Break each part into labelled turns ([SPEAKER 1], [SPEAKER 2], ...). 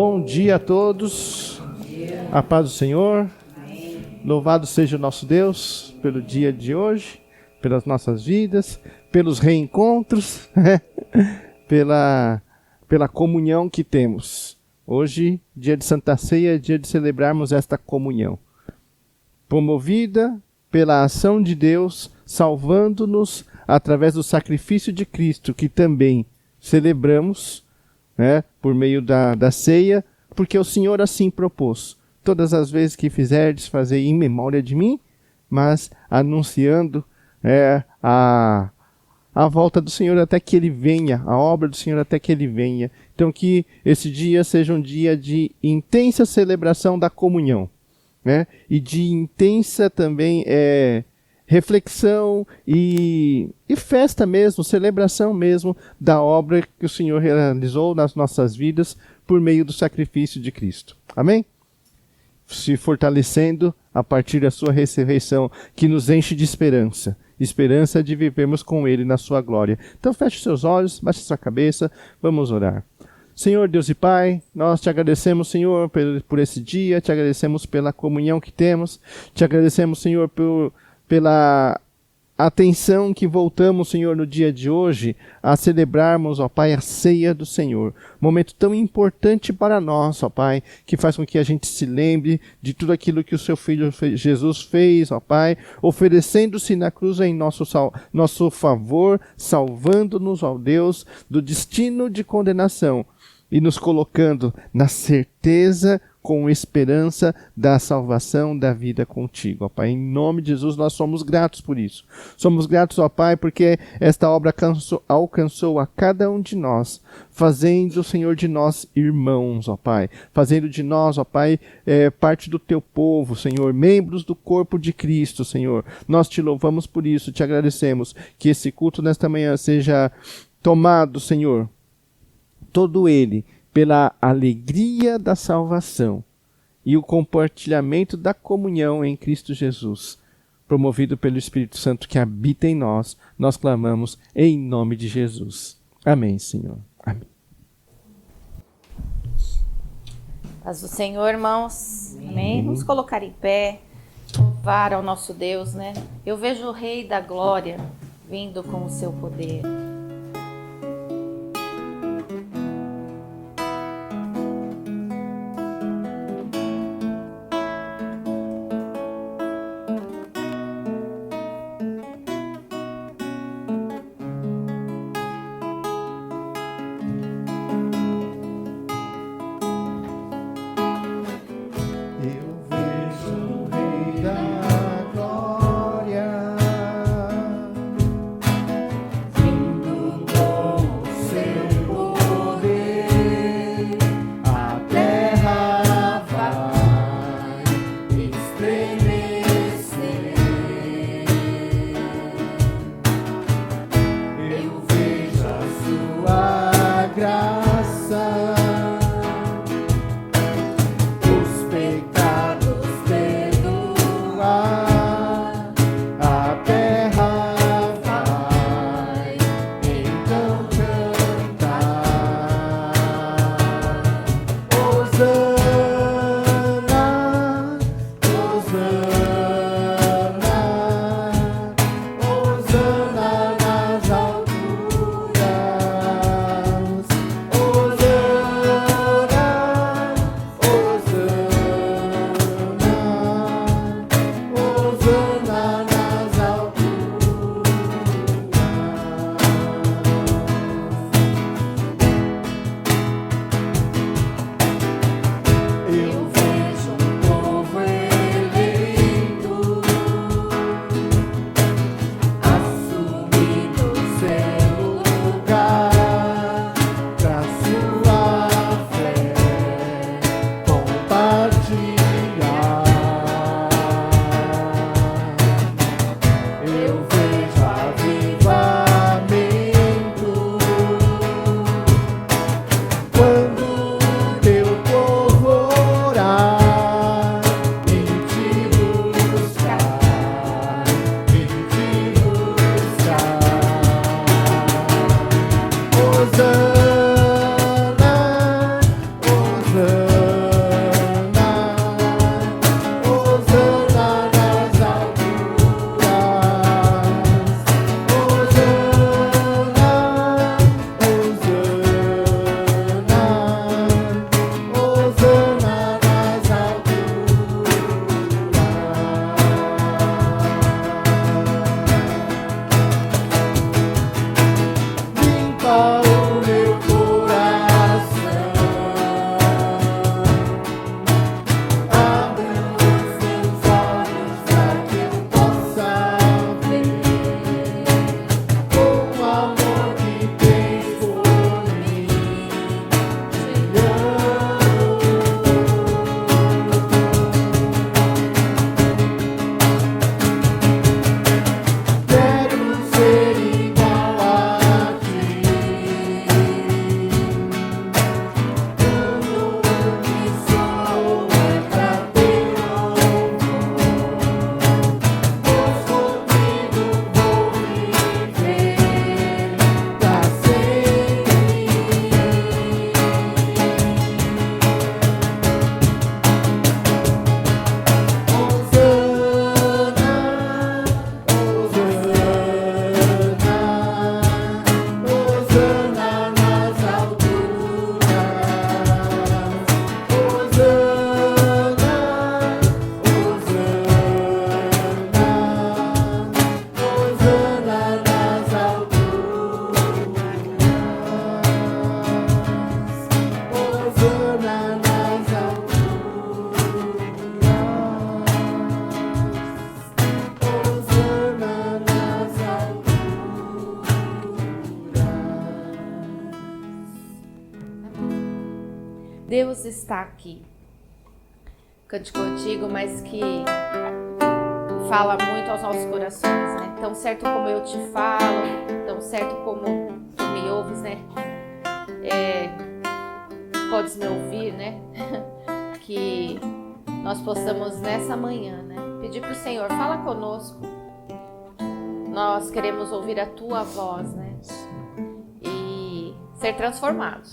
[SPEAKER 1] Bom dia a todos. A paz do Senhor. Louvado seja o nosso Deus pelo dia de hoje, pelas nossas vidas, pelos reencontros, pela comunhão que temos. Hoje, dia de Santa Ceia, é dia de celebrarmos esta comunhão. Promovida pela ação de Deus, salvando-nos através do sacrifício de Cristo, que também celebramos, por meio da ceia, porque o Senhor assim propôs. Todas as vezes que fizerdes, fazei em memória de mim, mas anunciando a volta do Senhor até que Ele venha, a obra do Senhor até que Ele venha. Então que esse dia seja um dia de intensa celebração da comunhão, e de intensa também reflexão e festa mesmo, celebração mesmo da obra que o Senhor realizou nas nossas vidas por meio do sacrifício de Cristo. Amém? Se fortalecendo a partir da sua ressurreição, que nos enche de esperança. Esperança de vivermos com Ele na sua glória. Então feche seus olhos, baixe sua cabeça, vamos orar. Senhor Deus e Pai, nós te agradecemos, Senhor, por esse dia, te agradecemos pela comunhão que temos, te agradecemos, Senhor, pela atenção que voltamos, Senhor, no dia de hoje, a celebrarmos, ó Pai, a ceia do Senhor. Momento tão importante para nós, ó Pai, que faz com que a gente se lembre de tudo aquilo que o seu Filho Jesus fez, ó Pai, oferecendo-se na cruz em nosso favor, salvando-nos, ó Deus, do destino de condenação e nos colocando na certeza com esperança da salvação da vida contigo, ó Pai. Em nome de Jesus, nós somos gratos por isso. Somos gratos, ó Pai, porque esta obra alcançou a cada um de nós, fazendo, Senhor, de nós irmãos, ó Pai. Fazendo de nós, ó Pai, parte do teu povo, Senhor, membros do corpo de Cristo, Senhor. Nós te louvamos por isso, te agradecemos. Que esse culto nesta manhã seja tomado, Senhor, todo ele, pela alegria da salvação e o compartilhamento da comunhão em Cristo Jesus, promovido pelo Espírito Santo que habita em nós, nós clamamos em nome de Jesus. Amém, Senhor. Amém.
[SPEAKER 2] Paz do Senhor, irmãos. Amém. Vamos colocar em pé, louvar ao nosso Deus, Eu vejo o Rei da Glória vindo com o seu poder.
[SPEAKER 1] Vindo
[SPEAKER 2] Deus está aqui. Cântico antigo, mas que fala muito aos nossos corações, né? Tão certo como eu te falo, tão certo como tu me ouves, né? Podes me ouvir, né? Que nós possamos nessa manhã, né? Pedir para o Senhor, fala conosco. Nós queremos ouvir a tua voz, né? E ser transformados.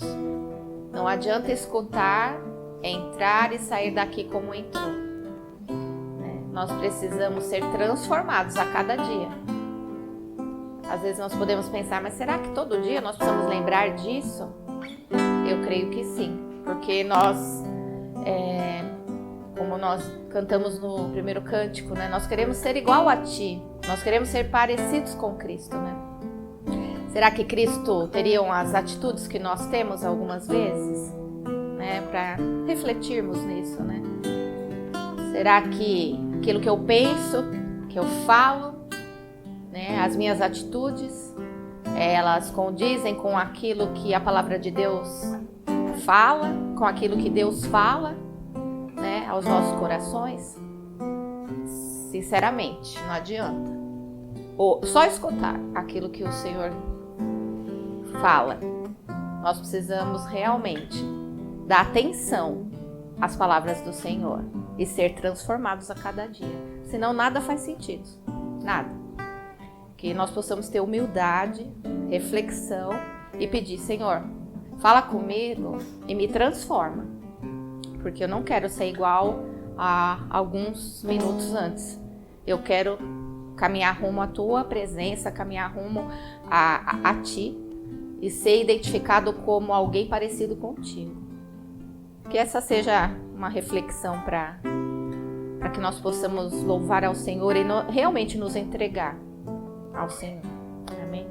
[SPEAKER 2] Não adianta escutar, entrar e sair daqui como entrou. Né? Nós precisamos ser transformados a cada dia. Às vezes nós podemos pensar, mas será que todo dia nós precisamos lembrar disso? Eu creio que sim, porque nós, como nós cantamos no primeiro cântico, né? Nós queremos ser igual a ti, nós queremos ser parecidos com Cristo, né? Será que Cristo teria as atitudes que nós temos algumas vezes? Né? Para refletirmos nisso, né? Será que aquilo que eu penso, que eu falo, né? As minhas atitudes, elas condizem com aquilo que a palavra de Deus fala, com aquilo que Deus fala, né, aos nossos corações? Sinceramente, não adianta. Ou só escutar aquilo que o Senhor fala. Nós precisamos realmente dar atenção às palavras do Senhor e ser transformados a cada dia. Senão nada faz sentido. Nada. Que nós possamos ter humildade, reflexão e pedir, Senhor, fala comigo e me transforma. Porque eu não quero ser igual a alguns minutos antes. Eu quero caminhar rumo à tua presença, caminhar rumo a ti e ser identificado como alguém parecido contigo. Que essa seja uma reflexão para que nós possamos louvar ao Senhor e realmente nos entregar ao Senhor. Amém?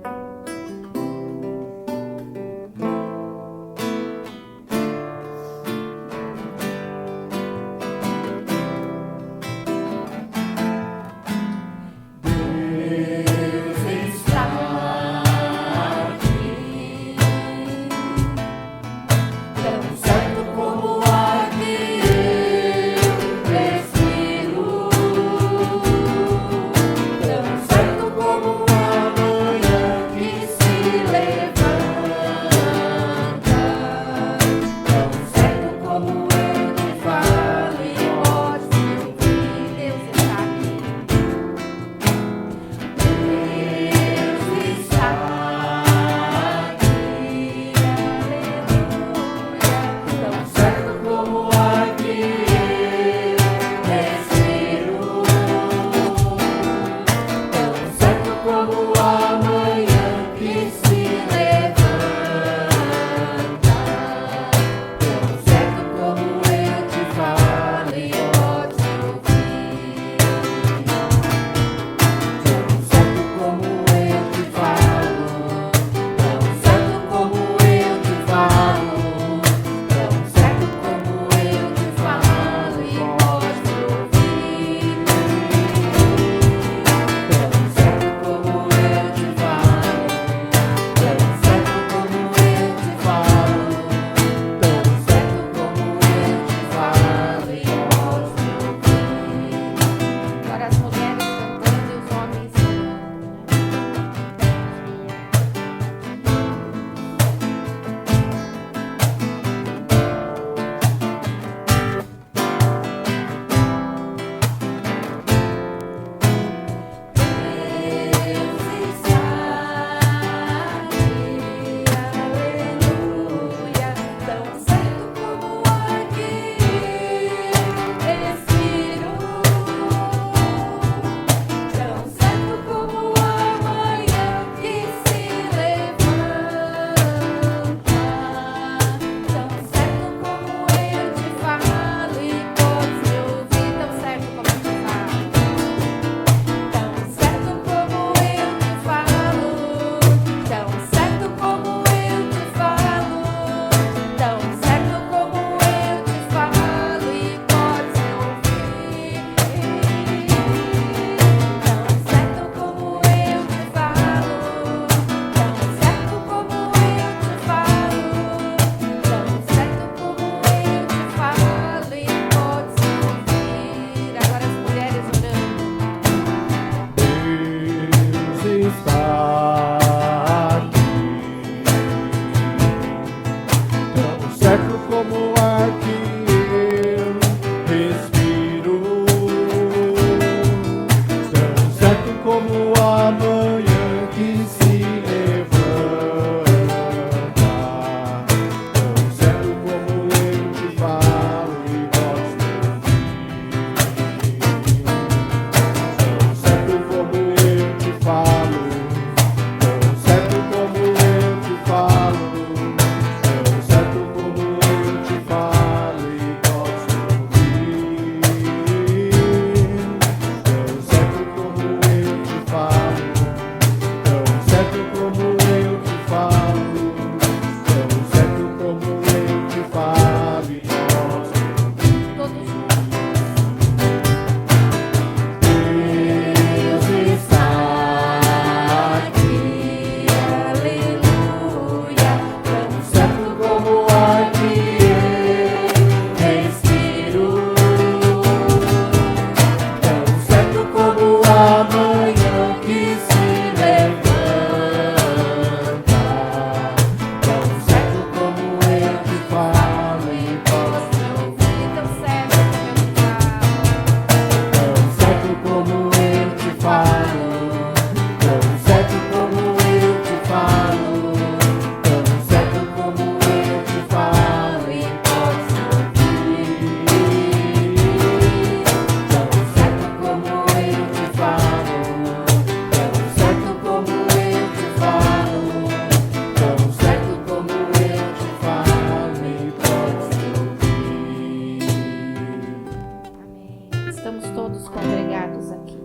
[SPEAKER 2] estamos todos congregados aqui.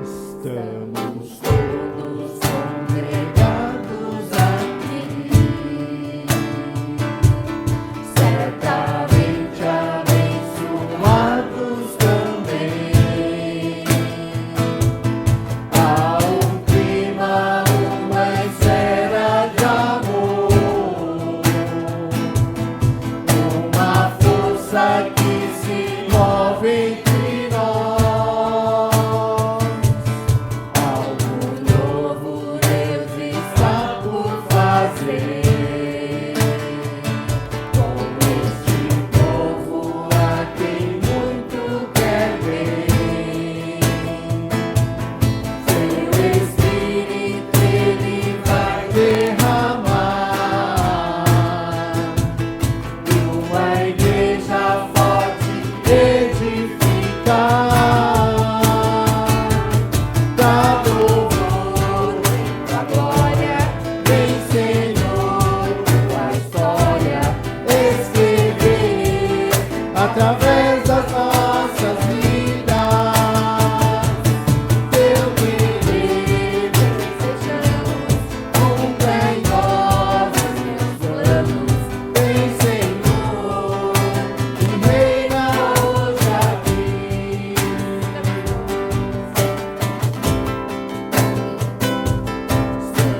[SPEAKER 1] Estamos
[SPEAKER 3] Todos congregados aqui, certamente abençoados também. Há um clima, uma esfera de amor, uma força que se move entre nós. Algo novo Deus está por fazer com este povo a quem muito quer ver. Seu Espírito Ele vai derramar e uma igreja forte edificar. Da louvor, da glória, vem Senhor, tua história escrever através das nossas vidas. Teu querer desejamos, cumpra em nós os teus planos. Vem Senhor, e reina hoje aqui.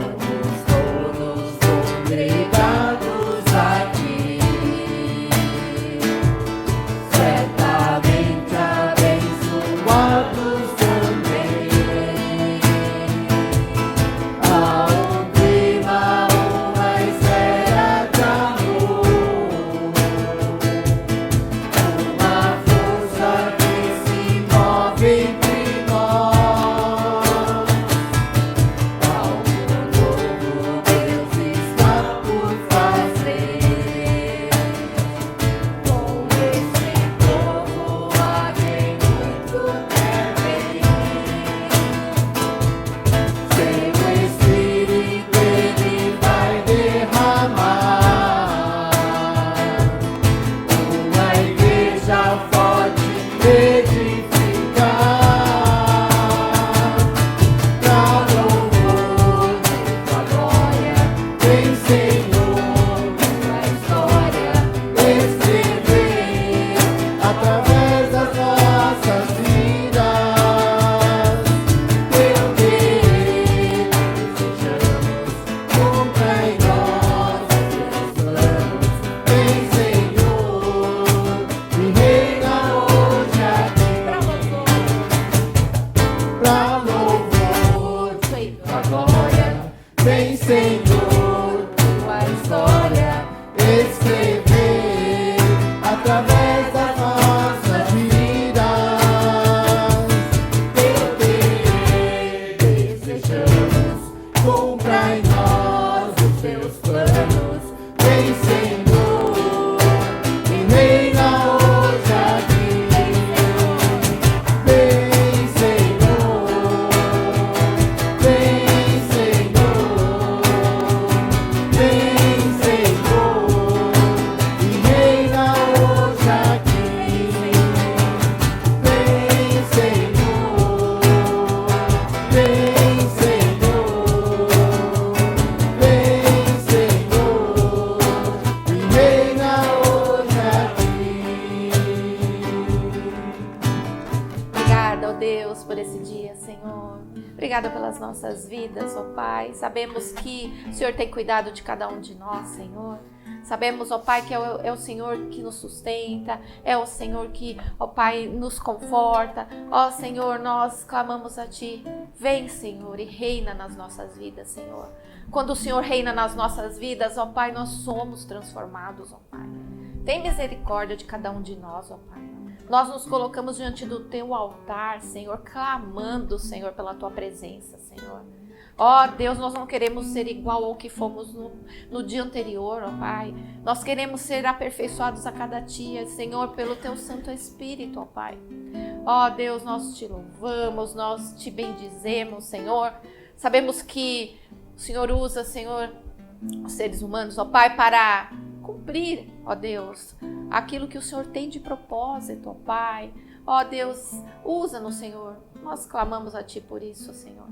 [SPEAKER 3] Estamos todos congregados aqui, certamente abençoados também. Há um clima, uma esfera de amor, uma força que se move entre nós. Algo novo Deus está por fazer com este povo a quem muito quer ver. Seu Espírito Ele vai derramar uma igreja forte edificar. Da louvor, da glória, vem Senhor, tua história escrever através das nossas vidas. Teu querer desejamos, cumpra em nós os teus planos. Vem Senhor, e reina hoje aqui. Pra louvor, da glória, vem Senhor, tua história escrever através das nossas vidas. Teu querer desejamos, cumpra em nós os teus planos. Vem Senhor, e reina hoje aqui. Vem Senhor, vem Senhor, vem Senhor, e reina hoje aqui. Vem Senhor, vem Senhor, vem Senhor, e reina hoje aqui.
[SPEAKER 2] Obrigada, ó Deus, por esse dia, Senhor. Obrigada pelas nossas vidas, ó Pai. Sabemos que o Senhor tem cuidado de cada um de nós, Senhor. Sabemos, ó Pai, que é o Senhor que nos sustenta, é o Senhor que, ó Pai, nos conforta. Ó Senhor, nós clamamos a Ti. Vem, Senhor, e reina nas nossas vidas, Senhor. Quando o Senhor reina nas nossas vidas, ó Pai, nós somos transformados, ó Pai. Tem misericórdia de cada um de nós, ó Pai. Nós nos colocamos diante do Teu altar, Senhor, clamando, Senhor, pela Tua presença, Senhor. Ó Deus, nós não queremos ser igual ao que fomos no dia anterior, ó Pai. Nós queremos ser aperfeiçoados a cada dia, Senhor, pelo Teu Santo Espírito, ó Pai. Ó Deus, nós Te louvamos, nós Te bendizemos, Senhor. Sabemos que o Senhor usa, Senhor, os seres humanos, ó Pai, para cumprir, ó Deus, aquilo que o Senhor tem de propósito, ó Pai. Ó Deus, usa-nos, Senhor. Nós clamamos a Ti por isso, Senhor.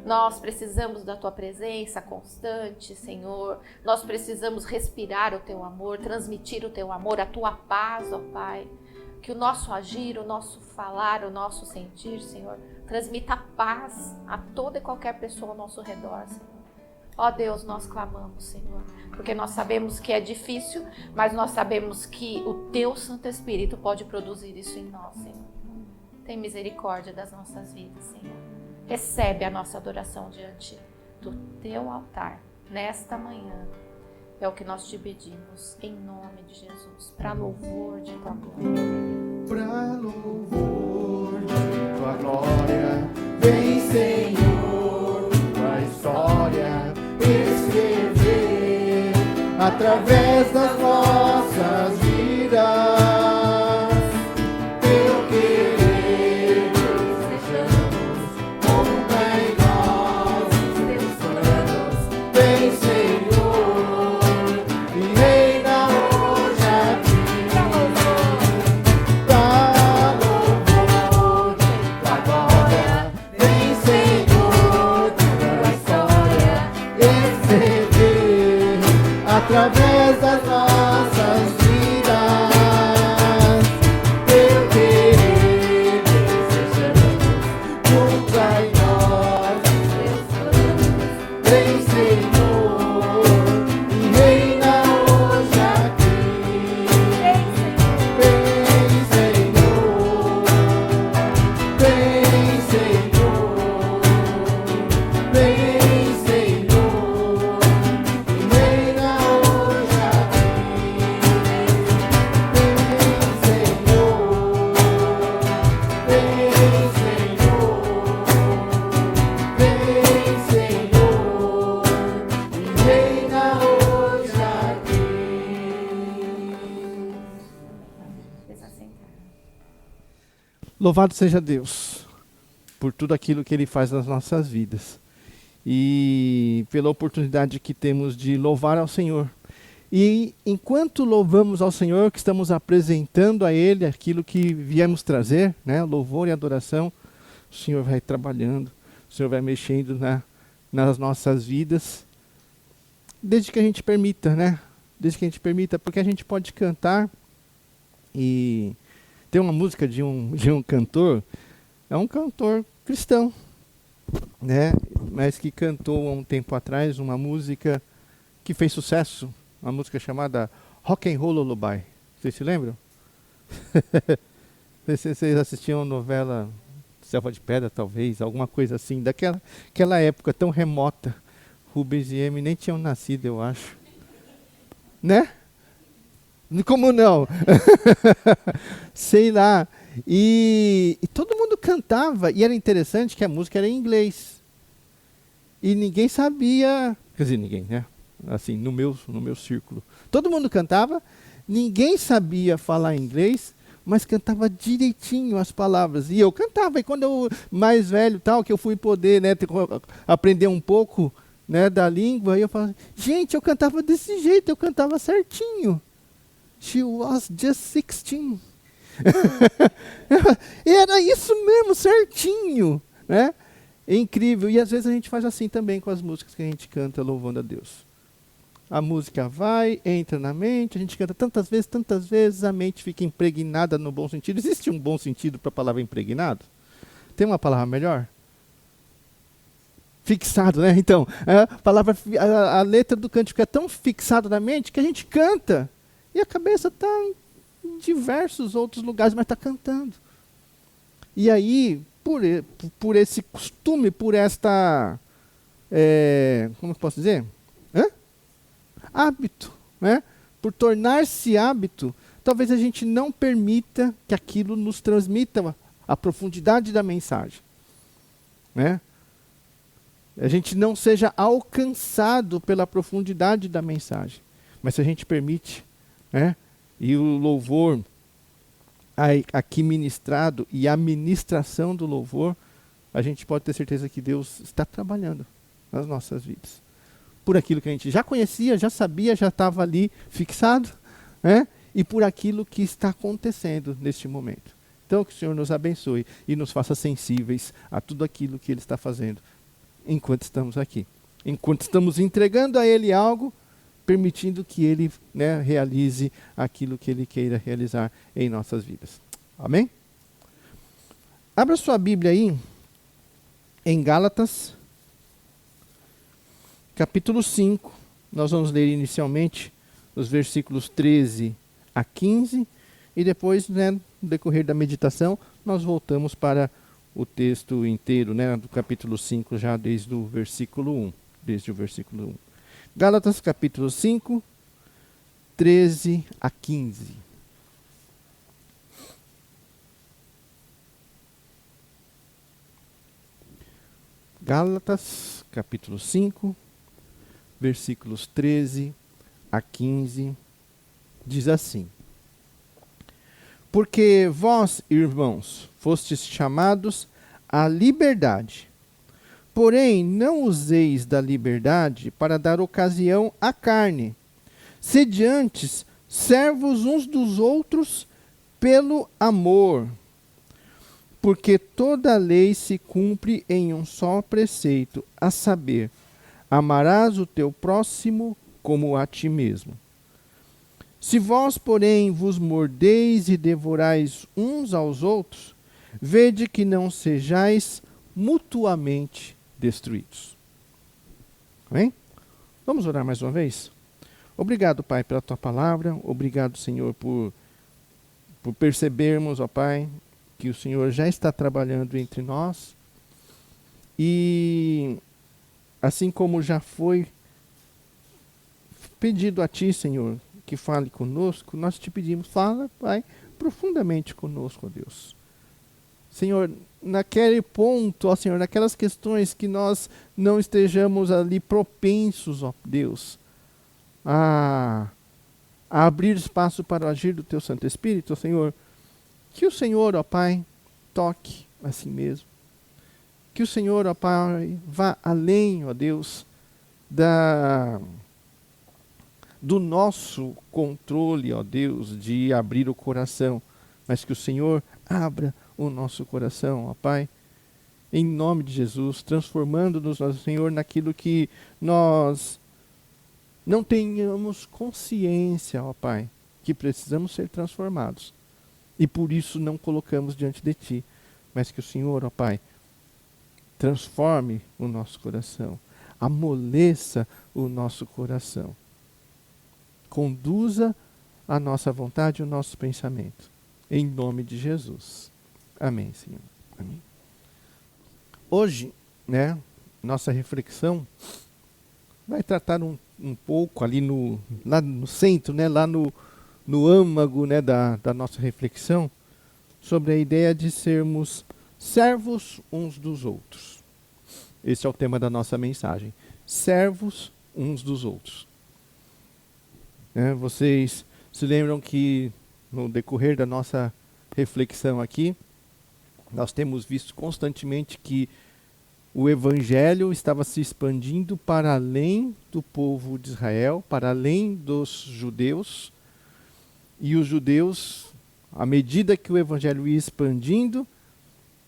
[SPEAKER 2] Nós precisamos da Tua presença constante, Senhor. Nós precisamos respirar o Teu amor, transmitir o Teu amor, a Tua paz, ó Pai. Que o nosso agir, o nosso falar, o nosso sentir, Senhor, transmita paz a toda e qualquer pessoa ao nosso redor, Senhor. Ó Deus, nós clamamos, Senhor, porque nós sabemos que é difícil, mas nós sabemos que o Teu Santo Espírito pode produzir isso em nós, Senhor. Tem misericórdia das nossas vidas, Senhor. Recebe a nossa adoração diante do Teu altar, nesta manhã. É o que nós Te pedimos, em nome de Jesus, para louvor de Tua glória.
[SPEAKER 3] Para louvor de Tua glória, vem, Senhor, Tua história escrever através das nossas vidas. Teu querer, sejamos honra em nós, teus planos, vem, Senhor, e reina hoje aqui. Pra louvor de Tua glória, vem, Senhor, Tua história escrever através das nossas vidas. Teu querer, desejamos, cumpra em nós teus planos. Vem, Senhor, e reina hoje aqui. Vem, Senhor, vem, Senhor, vem, Senhor, e reina hoje aqui.
[SPEAKER 1] Louvado seja Deus por tudo aquilo que Ele faz nas nossas vidas e pela oportunidade que temos de louvar ao Senhor. E enquanto louvamos ao Senhor, que estamos apresentando a Ele aquilo que viemos trazer, né, louvor e adoração, o Senhor vai trabalhando, o Senhor vai mexendo nas nossas vidas, desde que a gente permita, né? Desde que a gente permita, porque a gente pode cantar. E tem uma música de um cantor, é um cantor cristão, né? Mas que cantou há um tempo atrás uma música que fez sucesso, uma música chamada Rock and Roll Lullaby. Vocês se lembram? Vocês assistiam a novela Selva de Pedra, talvez, alguma coisa assim, daquela época tão remota. Rubens e Amy nem tinham nascido, eu acho. Né? Como não? Sei lá. E todo mundo cantava, e era interessante que a música era em inglês. E ninguém sabia, quer dizer, ninguém, né? Assim, no meu círculo. Todo mundo cantava, ninguém sabia falar inglês, mas cantava direitinho as palavras. E eu cantava, e quando eu, mais velho, tal, que eu fui poder, né, aprender um pouco, né, da língua, e eu falava, gente, eu cantava desse jeito, eu cantava certinho. She was just 16. Era isso mesmo, certinho, né? É incrível. E às vezes a gente faz assim também com as músicas que a gente canta louvando a Deus. A música vai, entra na mente, a gente canta tantas vezes, a mente fica impregnada no bom sentido. Existe um bom sentido para a palavra impregnado? Tem uma palavra melhor? Fixado, né? Então, a letra do cântico é tão fixada na mente que a gente canta. E a cabeça está em diversos outros lugares, mas está cantando. E aí, por esse costume, por esta... como eu posso dizer? Hábito, né? Por tornar-se hábito, talvez a gente não permita que aquilo nos transmita a profundidade da mensagem, né? a gente não seja alcançado pela profundidade da mensagem. Mas se a gente permite, né? E o louvor aqui ministrado e a ministração do louvor, a gente pode ter certeza que Deus está trabalhando nas nossas vidas. Por aquilo que a gente já conhecia, já sabia, já estava ali fixado, né? E por aquilo que está acontecendo neste momento. Então que o Senhor nos abençoe e nos faça sensíveis a tudo aquilo que Ele está fazendo enquanto estamos aqui. Enquanto estamos entregando a Ele algo, permitindo que Ele, né, realize aquilo que Ele queira realizar em nossas vidas. Amém? Abra sua Bíblia aí em Gálatas, capítulo 5. Nós vamos ler inicialmente os versículos 13 a 15 e depois, né, no decorrer da meditação, nós voltamos para o texto inteiro, né, do capítulo 5, já desde o versículo 1. Desde o versículo 1. Gálatas, capítulo 5, 13 a 15. Gálatas, capítulo 5, versículos 13 a 15, diz assim: Porque vós, irmãos, fostes chamados à liberdade. Porém, não useis da liberdade para dar ocasião à carne. Sede antes servos uns dos outros pelo amor. Porque toda a lei se cumpre em um só preceito, a saber, amarás o teu próximo como a ti mesmo. Se vós, porém, vos mordeis e devorais uns aos outros, vede que não sejais mutuamente destruídos. Amém? Vamos orar mais uma vez? Obrigado, Pai, pela tua palavra. Obrigado, Senhor, por percebermos, ó Pai, que o Senhor já está trabalhando entre nós. E assim como já foi pedido a Ti, Senhor, que fale conosco, nós te pedimos, fala, Pai, profundamente conosco, ó Deus. Senhor, naquele ponto, ó Senhor, naquelas questões que nós não estejamos ali propensos, ó Deus, a abrir espaço para o agir do Teu Santo Espírito, ó Senhor, que o Senhor, ó Pai, toque a si mesmo. Que o Senhor, ó Pai, vá além, ó Deus, do nosso controle, ó Deus, de abrir o coração, mas que o Senhor abra o nosso coração, ó Pai, em nome de Jesus, transformando-nos, ó Senhor, naquilo que nós não tenhamos consciência, ó Pai, que precisamos ser transformados. E por isso não colocamos diante de Ti, mas que o Senhor, ó Pai, transforme o nosso coração, amoleça o nosso coração, conduza a nossa vontade e o nosso pensamento, em nome de Jesus. Amém, Senhor. Amém. Hoje, né, nossa reflexão vai tratar um pouco ali lá no centro, né, lá no âmago, né, da nossa reflexão, sobre a ideia de sermos servos uns dos outros. Esse é o tema da nossa mensagem. Servos uns dos outros. Vocês se lembram que no decorrer da nossa reflexão aqui, nós temos visto constantemente que o Evangelho estava se expandindo para além do povo de Israel, para além dos judeus. E os judeus, à medida que o Evangelho ia expandindo,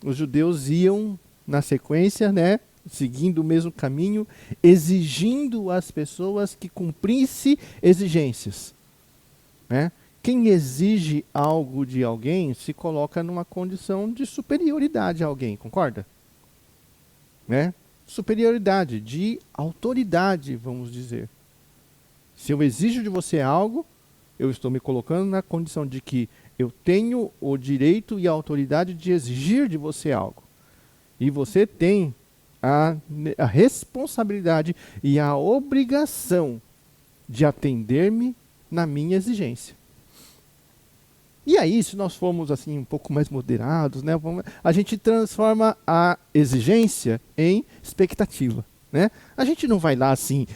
[SPEAKER 1] os judeus iam, na sequência, né, seguindo o mesmo caminho, exigindo às pessoas que cumprissem exigências. Né? Quem exige algo de alguém se coloca numa condição de superioridade a alguém, concorda? Né? Superioridade, de autoridade, vamos dizer. Se eu exijo de você algo, eu estou me colocando na condição de que eu tenho o direito e a autoridade de exigir de você algo. E você tem a responsabilidade e a obrigação de atender-me na minha exigência. E aí, se nós formos assim um pouco mais moderados, né, a gente transforma a exigência em expectativa. né? A gente não vai lá assim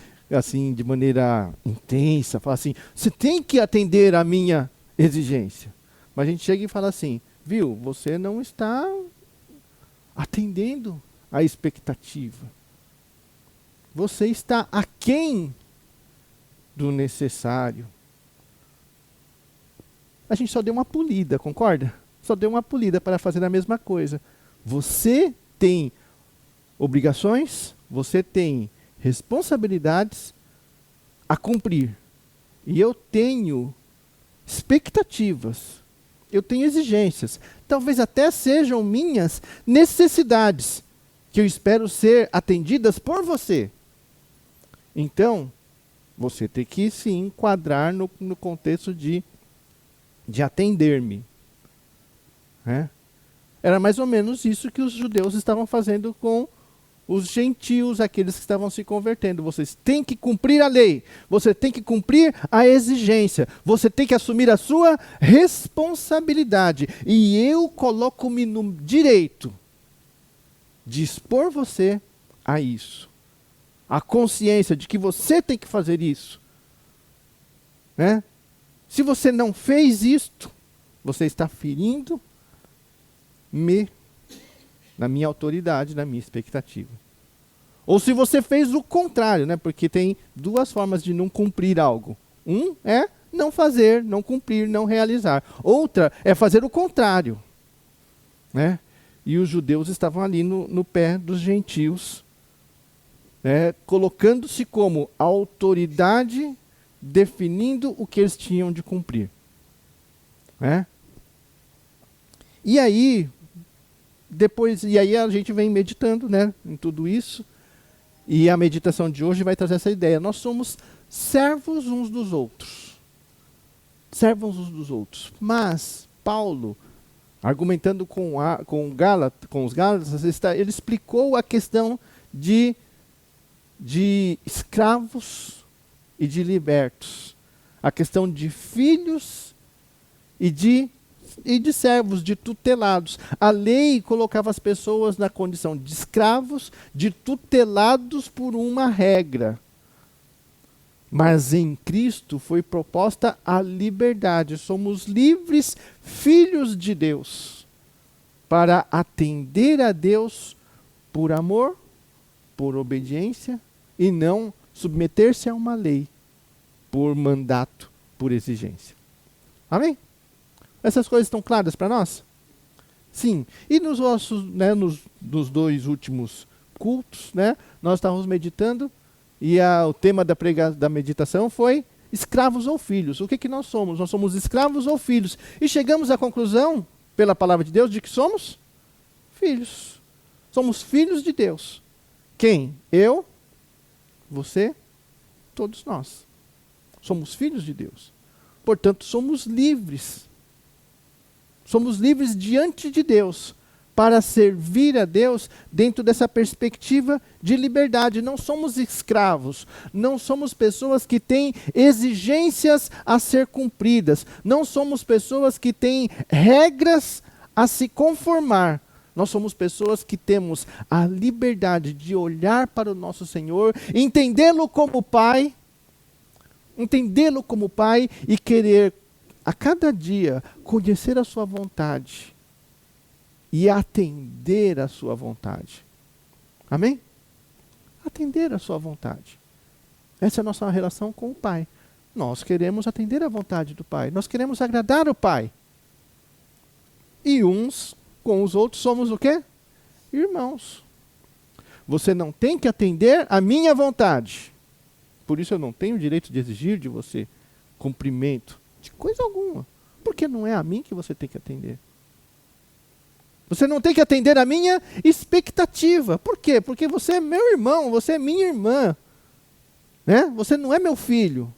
[SPEAKER 1] de maneira intensa, falar assim, você tem que atender a minha exigência. Mas a gente chega e fala assim, viu, você não está atendendo a expectativa. Você está aquém do necessário. A gente só deu uma polida, concorda? Só deu uma polida para fazer a mesma coisa. Você tem obrigações, você tem responsabilidades a cumprir. E eu tenho expectativas, eu tenho exigências. Talvez até sejam minhas necessidades, que eu espero ser atendidas por você. Então, você tem que se enquadrar no contexto de atender-me. Né? Era mais ou menos isso que os judeus estavam fazendo com os gentios, aqueles que estavam se convertendo. Vocês têm que cumprir a lei, você tem que cumprir a exigência, você tem que assumir a sua responsabilidade. E eu coloco-me no direito de expor você a isso. A consciência de que você tem que fazer isso. Né? Se você não fez isto, você está ferindo na minha autoridade, na minha expectativa. Ou se você fez o contrário, né? Porque tem duas formas de não cumprir algo. Um é não fazer, não cumprir, não realizar. Outra é fazer o contrário. Né? E os judeus estavam ali no pé dos gentios, né? Colocando-se como autoridade, definindo o que eles tinham de cumprir. Né? E aí a gente vem meditando, né, em tudo isso. E a meditação de hoje vai trazer essa ideia. Nós somos servos uns dos outros. Servos uns dos outros. Mas Paulo, argumentando com os Gálatas, ele explicou a questão de escravos e de libertos. A questão de filhos e de servos, de tutelados. A lei colocava as pessoas na condição de escravos, de tutelados por uma regra. Mas em Cristo foi proposta a liberdade. Somos livres filhos de Deus para atender a Deus por amor, por obediência e não submeter-se a uma lei por mandato, por exigência. Amém? Essas coisas estão claras para nós? Sim. E nos dois últimos cultos, né, nós estávamos meditando e o tema da meditação foi escravos ou filhos. O que nós somos? Nós somos escravos ou filhos. E chegamos à conclusão, pela palavra de Deus, de que somos filhos. Somos filhos de Deus. Quem? Eu, você, todos nós. Somos filhos de Deus. Portanto, somos livres. Somos livres diante de Deus para servir a Deus dentro dessa perspectiva de liberdade. Não somos escravos, não somos pessoas que têm exigências a ser cumpridas, não somos pessoas que têm regras a se conformar. Nós somos pessoas que temos a liberdade de olhar para o nosso Senhor, entendê-lo como Pai e querer a cada dia conhecer a sua vontade e atender a sua vontade. Amém? Atender a sua vontade. Essa é a nossa relação com o Pai. Nós queremos atender a vontade do Pai. Nós queremos agradar o Pai. E uns com os outros somos o quê? Irmãos. Você não tem que atender a minha vontade. Por isso eu não tenho o direito de exigir de você cumprimento de coisa alguma. Porque não é a mim que você tem que atender. Você não tem que atender a minha expectativa. Por quê? Porque você é meu irmão, você é minha irmã. Né? Você não é meu filho.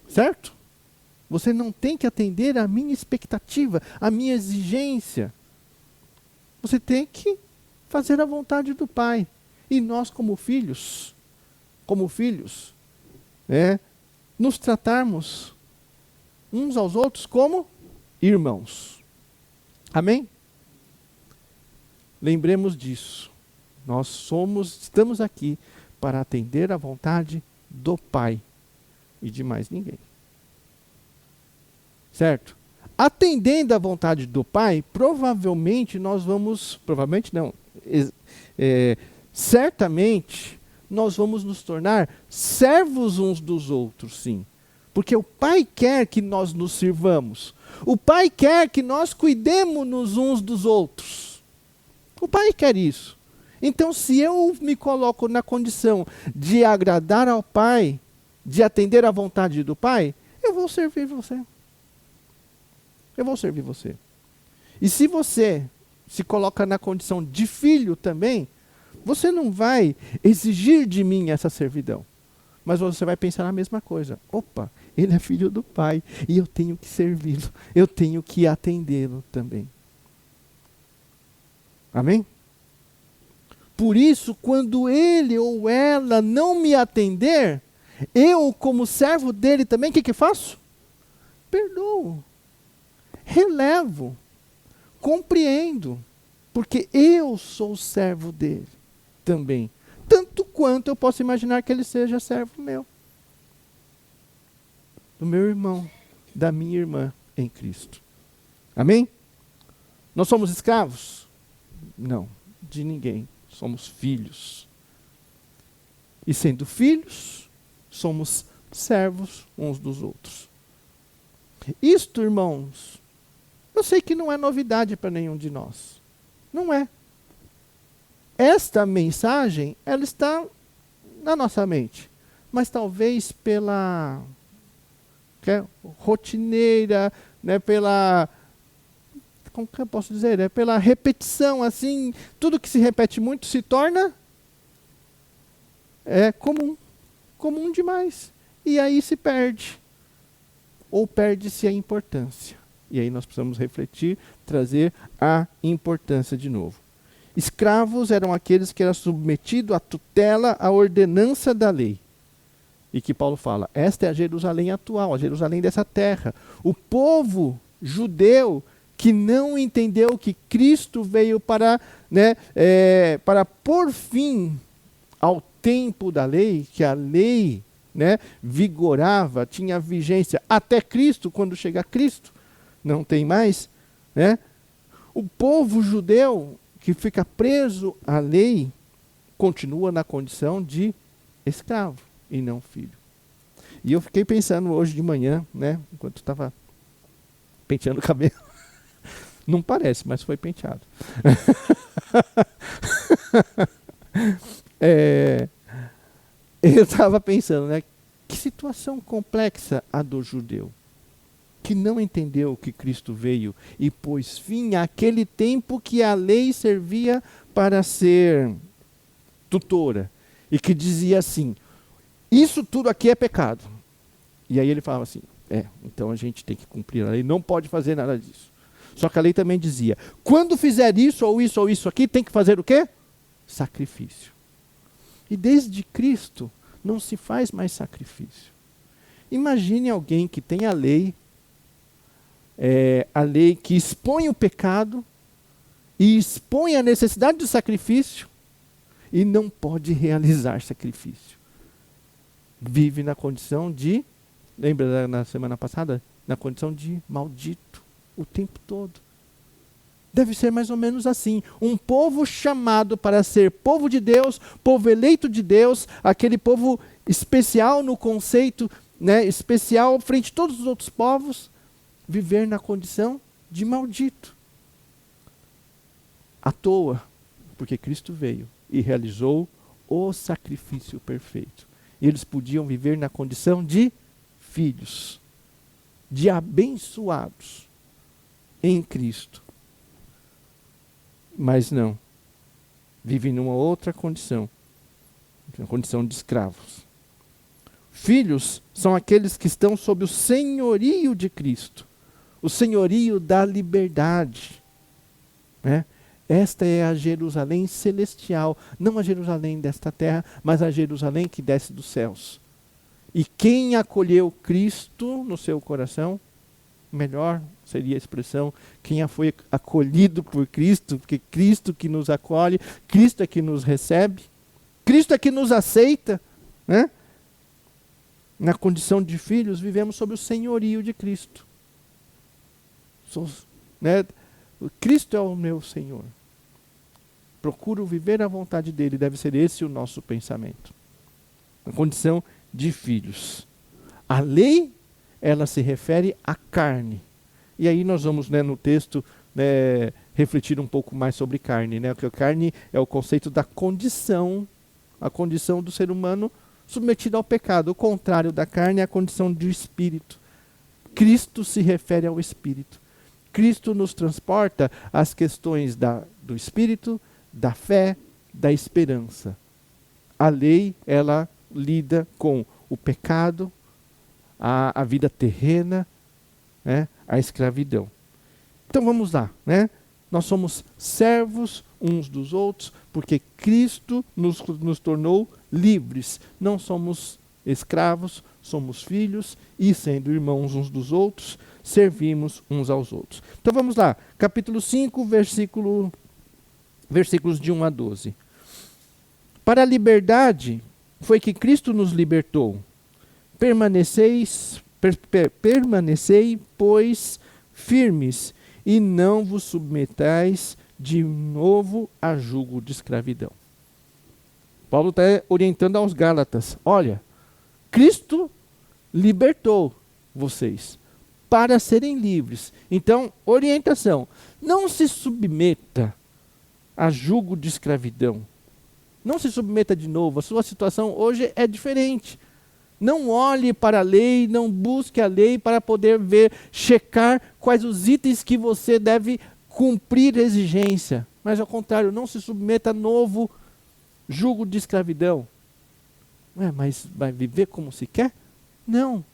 [SPEAKER 1] Certo? Você não tem que atender a minha expectativa, a minha exigência. Você tem que fazer a vontade do Pai. E nós como filhos, nos tratarmos uns aos outros como irmãos. Amém? Lembremos disso. Estamos aqui para atender à vontade do Pai e de mais ninguém. Certo? Atendendo à vontade do Pai, certamente nós vamos nos tornar servos uns dos outros, sim. Porque o Pai quer que nós nos sirvamos. O Pai quer que nós cuidemos uns dos outros. O Pai quer isso. Então, se eu me coloco na condição de agradar ao Pai, de atender à vontade do Pai, eu vou servir você. Eu vou servir você. E se você se coloca na condição de filho também, você não vai exigir de mim essa servidão. Mas você vai pensar na mesma coisa. Opa, ele é filho do Pai e eu tenho que servi-lo. Eu tenho que atendê-lo também. Amém? Por isso, quando ele ou ela não me atender, eu, como servo dele também, o que faço? Perdoo. Relevo. Compreendo. Porque eu sou servo dele também. Tanto quanto eu posso imaginar que ele seja servo meu. Do meu irmão, da minha irmã em Cristo. Amém? Nós somos escravos? Não, de ninguém. Somos filhos. E sendo filhos, somos servos uns dos outros. Isto, irmãos, eu sei que não é novidade para nenhum de nós. Não é. Esta mensagem, ela está na nossa mente. Mas talvez pela rotineira, né, como que eu posso dizer? Pela repetição, assim, tudo que se repete muito se torna comum demais. E aí se perde. Ou perde-se a importância. E aí nós precisamos refletir, trazer a importância de novo. Escravos eram aqueles que eram submetidos à tutela, à ordenança da lei. E que Paulo fala, esta é a Jerusalém atual, a Jerusalém dessa terra. O povo judeu que não entendeu que Cristo veio para pôr fim ao tempo da lei, que a lei vigorava, tinha vigência até Cristo, quando chega Cristo, não tem mais. O povo judeu que fica preso à lei, continua na condição de escravo e não filho. E eu fiquei pensando hoje de manhã, enquanto estava penteando o cabelo. Não parece, mas foi penteado. Eu estava pensando, que situação complexa a do judeu, que não entendeu que Cristo veio e pôs fim àquele tempo que a lei servia para ser tutora. E que dizia assim, isso tudo aqui é pecado. E aí ele falava assim, então a gente tem que cumprir a lei, não pode fazer nada disso. Só que a lei também dizia, quando fizer isso ou isso aqui, tem que fazer o quê? Sacrifício. E desde Cristo não se faz mais sacrifício. Imagine alguém que tem a lei que expõe o pecado e expõe a necessidade do sacrifício e não pode realizar sacrifício. Vive na condição de, lembra na semana passada? Na condição de maldito o tempo todo. Deve ser mais ou menos assim. Um povo chamado para ser povo de Deus, povo eleito de Deus, aquele povo especial no conceito, especial frente a todos os outros povos, viver na condição de maldito. À toa, porque Cristo veio e realizou o sacrifício perfeito. Eles podiam viver na condição de filhos, de abençoados em Cristo. Mas não. Vivem numa outra condição, na condição de escravos. Filhos são aqueles que estão sob o senhorio de Cristo, o senhorio da liberdade. Esta é a Jerusalém celestial, não a Jerusalém desta terra, mas a Jerusalém que desce dos céus. E quem acolheu Cristo no seu coração, melhor seria a expressão, quem já foi acolhido por Cristo, porque Cristo que nos acolhe, Cristo é que nos recebe, Cristo é que nos aceita, né? Na condição de filhos, vivemos sob o senhorio de Cristo. Né? Cristo é o meu Senhor. Procuro viver a vontade dele, deve ser esse o nosso pensamento. Na condição de filhos. A lei, ela se refere à carne. E aí nós vamos, né, no texto, né, refletir um pouco mais sobre carne, né? Porque a carne é o conceito da condição, a condição do ser humano submetido ao pecado. O contrário da carne é a condição de espírito. Cristo se refere ao espírito. Cristo nos transporta às questões do espírito, da fé, da esperança. A lei, ela lida com o pecado, a vida terrena, né, a escravidão. Então vamos lá, né? Nós somos servos uns dos outros, porque Cristo nos tornou livres. Não somos escravos, somos filhos, e sendo irmãos uns dos outros, servimos uns aos outros. Então vamos lá, capítulo 5, versículos de 1 a 12. Para a liberdade foi que Cristo nos libertou. Permanecei, pois, firmes, e não vos submetais de novo a jugo de escravidão. Paulo está orientando aos Gálatas. Olha, Cristo libertou vocês para serem livres. Então, orientação, não se submeta a jugo de escravidão. Não se submeta de novo, a sua situação hoje é diferente. Não olhe para a lei, não busque a lei para poder ver, checar quais os itens que você deve cumprir exigência. Mas ao contrário, não se submeta a novo jugo de escravidão. Mas vai viver como se quer? Não.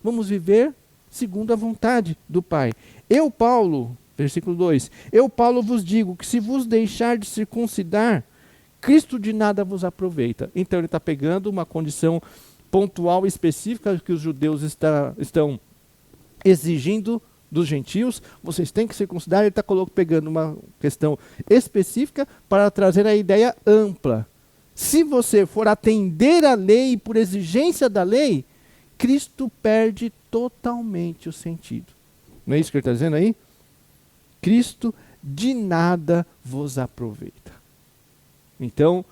[SPEAKER 1] Vamos viver segundo a vontade do Pai. Eu, Paulo, versículo 2, eu, Paulo, vos digo que se vos deixar de circuncidar, Cristo de nada vos aproveita. Então ele está pegando uma condição pontual específica que os judeus estão exigindo dos gentios, vocês têm que circuncidar. Ele está pegando uma questão específica para trazer a ideia ampla. Se você for atender à lei por exigência da lei, Cristo perde totalmente o sentido. Não é isso que ele está dizendo aí? Cristo de nada vos aproveita. Então,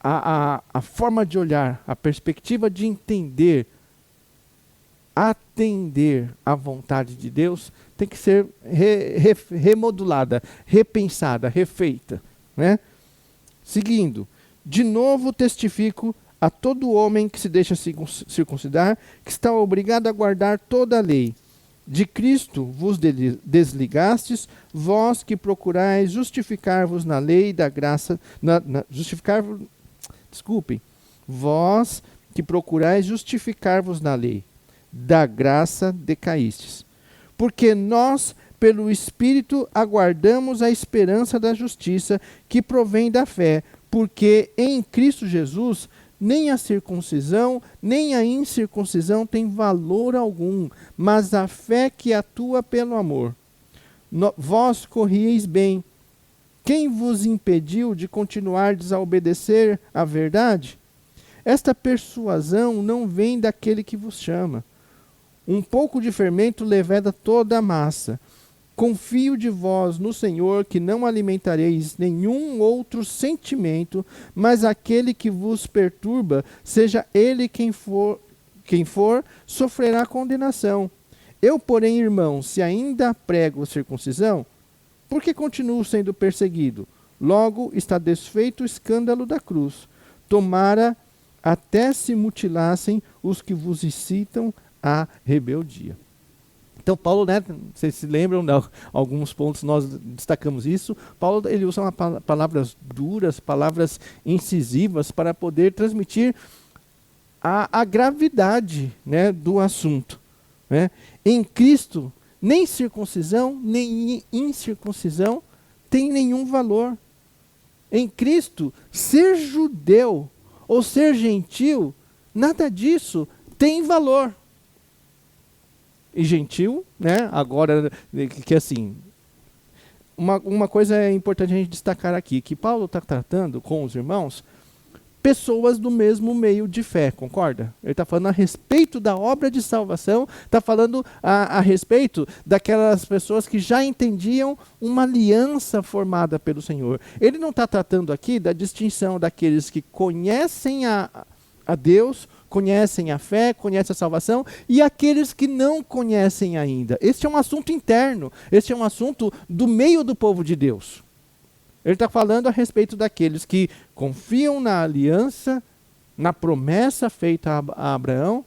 [SPEAKER 1] a forma de olhar, a perspectiva de entender, atender à vontade de Deus, tem que ser remodulada, repensada, refeita, né? Seguindo, de novo testifico a todo homem que se deixa circuncidar, que está obrigado a guardar toda a lei. De Cristo vos desligastes, vós que procurais justificar-vos na lei da graça, vós que procurais justificar-vos na lei, da graça decaístes. Porque nós, pelo Espírito, aguardamos a esperança da justiça que provém da fé, porque em Cristo Jesus nem a circuncisão, nem a incircuncisão tem valor algum, mas a fé que atua pelo amor. Vós corrieis bem. Quem vos impediu de continuardes a obedecer à verdade? Esta persuasão não vem daquele que vos chama. Um pouco de fermento leveda toda a massa. Confio de vós no Senhor que não alimentareis nenhum outro sentimento, mas aquele que vos perturba, seja ele quem for, sofrerá condenação. Eu, porém, irmãos, se ainda prego a circuncisão, por que continuo sendo perseguido? Logo está desfeito o escândalo da cruz. Tomara até se mutilassem os que vos incitam à rebeldia. Então Paulo, né, vocês se lembram de alguns pontos, nós destacamos isso. Paulo, ele usa palavras duras, palavras incisivas para poder transmitir a gravidade, né, do assunto, né? Em Cristo, nem circuncisão, nem incircuncisão tem nenhum valor. Em Cristo, ser judeu ou ser gentil, nada disso tem valor. e gentil, né? Agora, que assim, uma coisa é importante a gente destacar aqui, que Paulo está tratando com os irmãos pessoas do mesmo meio de fé, concorda? Ele está falando a respeito da obra de salvação, está falando a respeito daquelas pessoas que já entendiam uma aliança formada pelo Senhor. Ele não está tratando aqui da distinção daqueles que conhecem a Deus, conhecem a fé, conhecem a salvação, e aqueles que não conhecem ainda. Este é um assunto interno, este é um assunto do meio do povo de Deus. Ele está falando a respeito daqueles que confiam na aliança, na promessa feita a Abraão,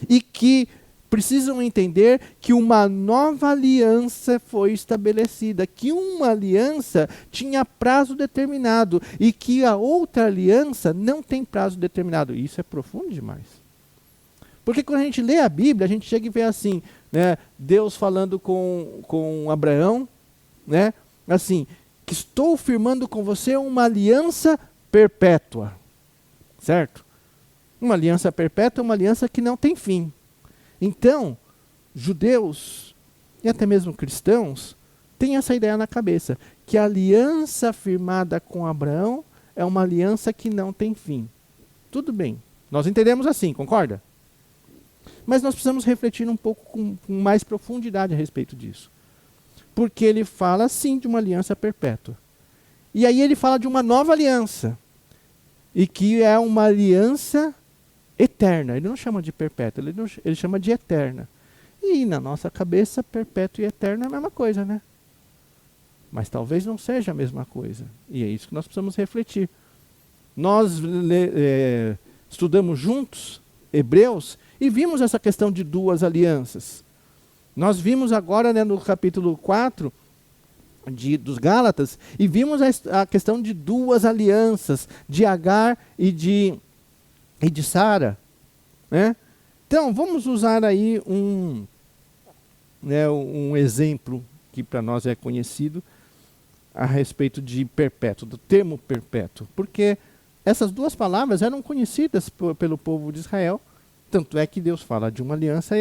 [SPEAKER 1] e que precisam entender que uma nova aliança foi estabelecida, que uma aliança tinha prazo determinado e que a outra aliança não tem prazo determinado. Isso é profundo demais. Porque quando a gente lê a Bíblia, a gente chega e vê assim, né, Deus falando com Abraão, né, assim, que estou firmando com você uma aliança perpétua, certo? Uma aliança perpétua é uma aliança que não tem fim. Então, judeus e até mesmo cristãos têm essa ideia na cabeça, que a aliança firmada com Abraão é uma aliança que não tem fim. Tudo bem, nós entendemos assim, concorda? Mas nós precisamos refletir um pouco com mais profundidade a respeito disso. Porque ele fala sim de uma aliança perpétua. E aí ele fala de uma nova aliança. E que é uma aliança eterna. Ele não chama de perpétua, ele chama de eterna. E na nossa cabeça, perpétua e eterna é a mesma coisa, né? Mas talvez não seja a mesma coisa. E é isso que nós precisamos refletir. Nós estudamos juntos Hebreus e vimos essa questão de duas alianças. Nós vimos agora, né, no capítulo 4 dos Gálatas, e vimos a questão de duas alianças, de Agar e de Sara. Né? Então, vamos usar aí um exemplo que para nós é conhecido a respeito de perpétuo, do termo perpétuo. Porque essas duas palavras eram conhecidas pelo povo de Israel, tanto é que Deus fala de uma aliança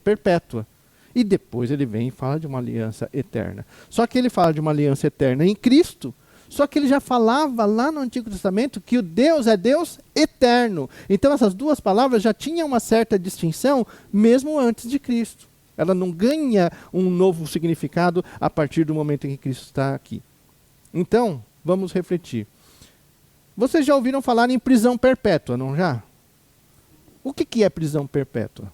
[SPEAKER 1] perpétua. E depois ele vem e fala de uma aliança eterna. Só que ele fala de uma aliança eterna em Cristo, só que ele já falava lá no Antigo Testamento que o Deus é Deus eterno. Então essas duas palavras já tinham uma certa distinção mesmo antes de Cristo. Ela não ganha um novo significado a partir do momento em que Cristo está aqui. Então, vamos refletir. Vocês já ouviram falar em prisão perpétua, não já? O que é prisão perpétua?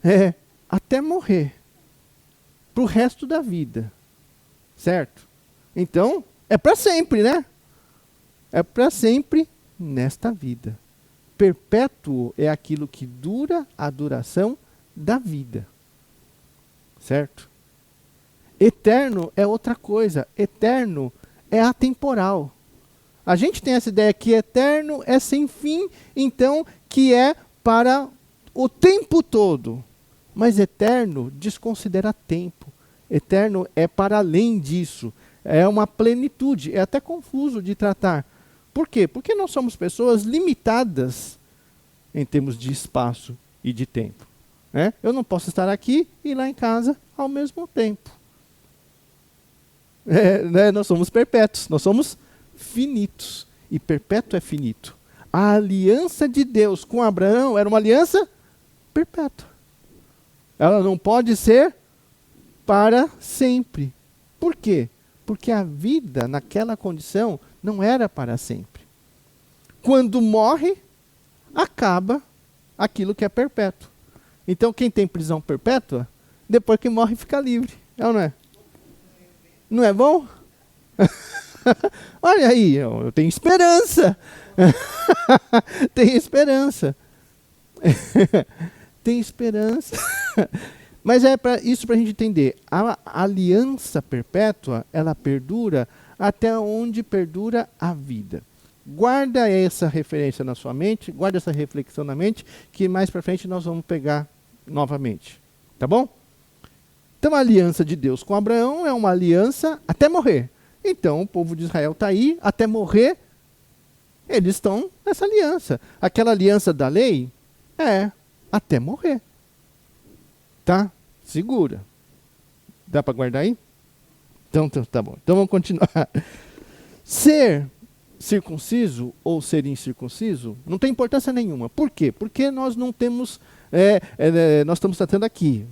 [SPEAKER 1] É até morrer, para o resto da vida, certo? Então, é para sempre, né? É para sempre nesta vida. Perpétuo é aquilo que dura a duração da vida, certo? Eterno é outra coisa, eterno é atemporal. A gente tem essa ideia que eterno é sem fim, então que é para o tempo todo. Mas eterno desconsidera tempo. Eterno é para além disso. É uma plenitude. É até confuso de tratar. Por quê? Porque nós somos pessoas limitadas em termos de espaço e de tempo. Né? Eu não posso estar aqui e lá em casa ao mesmo tempo. Nós somos perpétuos. Nós somos finitos. E perpétuo é finito. A aliança de Deus com Abraão era uma aliança perpétua. Ela não pode ser para sempre. Por quê? Porque a vida naquela condição não era para sempre. Quando morre, acaba aquilo que é perpétuo. Então quem tem prisão perpétua, depois que morre fica livre. É ou não é? Não é bom? Olha aí, eu tenho esperança. Tenho esperança. Tem esperança. Mas é isso para a gente entender. A aliança perpétua, ela perdura até onde perdura a vida. Guarda essa referência na sua mente, guarda essa reflexão na mente, que mais para frente nós vamos pegar novamente. Tá bom? Então a aliança de Deus com Abraão é uma aliança até morrer. Então o povo de Israel está aí, até morrer, eles estão nessa aliança. Aquela aliança da lei, até morrer. Tá? Segura. Dá para guardar aí? Então tá bom. Então vamos continuar. Ser circunciso ou ser incircunciso não tem importância nenhuma. Por quê? Porque nós não temos, nós estamos tratando aqui,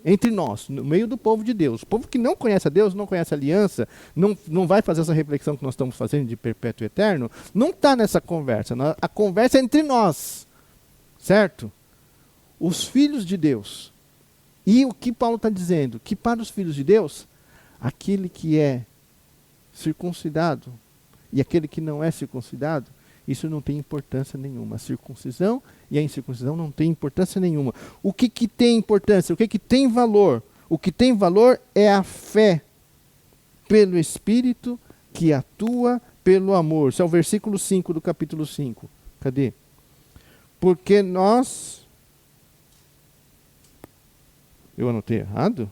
[SPEAKER 1] entre nós, no meio do povo de Deus. O povo que não conhece a Deus, não conhece a aliança, não vai fazer essa reflexão que nós estamos fazendo de perpétuo e eterno, não está nessa conversa. A conversa é entre nós, certo? Os filhos de Deus. E o que Paulo está dizendo? Que para os filhos de Deus, aquele que é circuncidado e aquele que não é circuncidado, isso não tem importância nenhuma. A circuncisão e a incircuncisão não tem importância nenhuma. O que tem importância? O que tem valor? O que tem valor é a fé pelo Espírito que atua pelo amor. Esse é o versículo 5 do capítulo 5. Cadê? Porque nós... Eu anotei errado?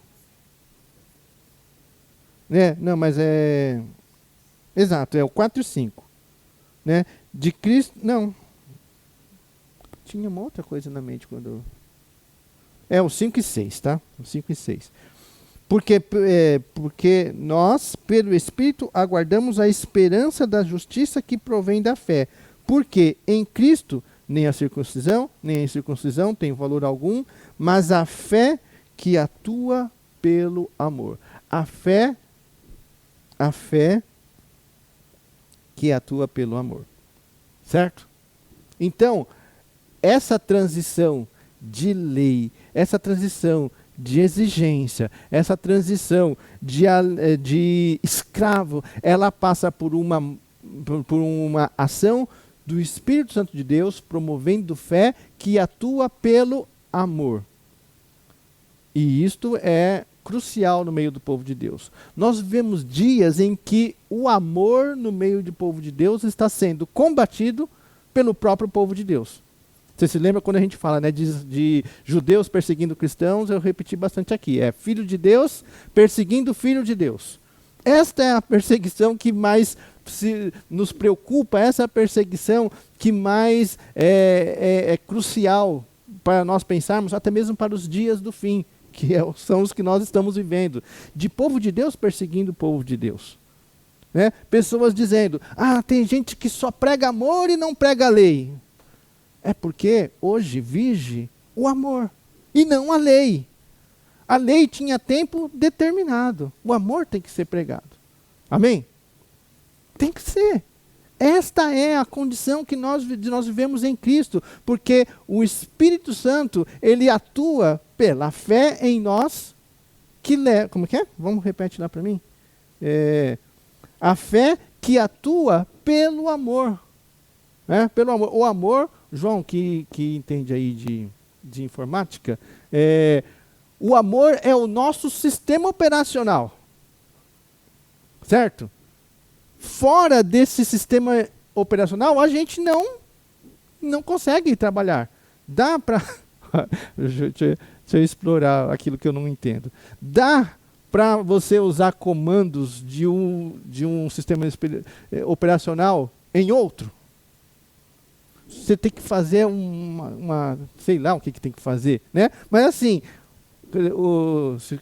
[SPEAKER 1] Não, mas é... Exato, é o 4 e 5. Né? De Cristo... Não. Tinha uma outra coisa na mente quando... É o 5 e 6, tá? O 5 e 6. Porque nós, pelo Espírito, aguardamos a esperança da justiça que provém da fé. Porque em Cristo, nem a circuncisão, nem a incircuncisão tem valor algum, mas a fé que atua pelo amor. A fé que atua pelo amor. Certo? Então, essa transição de lei, essa transição de exigência, essa transição de escravo, ela passa por uma ação do Espírito Santo de Deus, promovendo fé que atua pelo amor. E isto é crucial no meio do povo de Deus. Nós vivemos dias em que o amor no meio do povo de Deus está sendo combatido pelo próprio povo de Deus. Você se lembra quando a gente fala, né, de judeus perseguindo cristãos? Eu repeti bastante aqui. É filho de Deus perseguindo filho de Deus. Esta é a perseguição que mais nos preocupa, essa é a perseguição que mais é crucial para nós pensarmos, até mesmo para os dias do fim, que são os que nós estamos vivendo. De povo de Deus perseguindo o povo de Deus. Né? Pessoas dizendo, tem gente que só prega amor e não prega a lei. É porque hoje vige o amor e não a lei. A lei tinha tempo determinado. O amor tem que ser pregado. Amém? Tem que ser. Esta é a condição que nós vivemos em Cristo, porque o Espírito Santo, ele atua pela fé em nós, que leva... Como que é? Vamos repetir lá para mim. A fé que atua pelo amor. Pelo amor. O amor, João, que entende aí de informática, o amor é o nosso sistema operacional. Certo? Fora desse sistema operacional, a gente não consegue trabalhar. Dá para... Deixa eu explorar aquilo que eu não entendo. Dá para você usar comandos de um sistema operacional em outro? Você tem que fazer sei lá o que tem que fazer, né? Mas assim,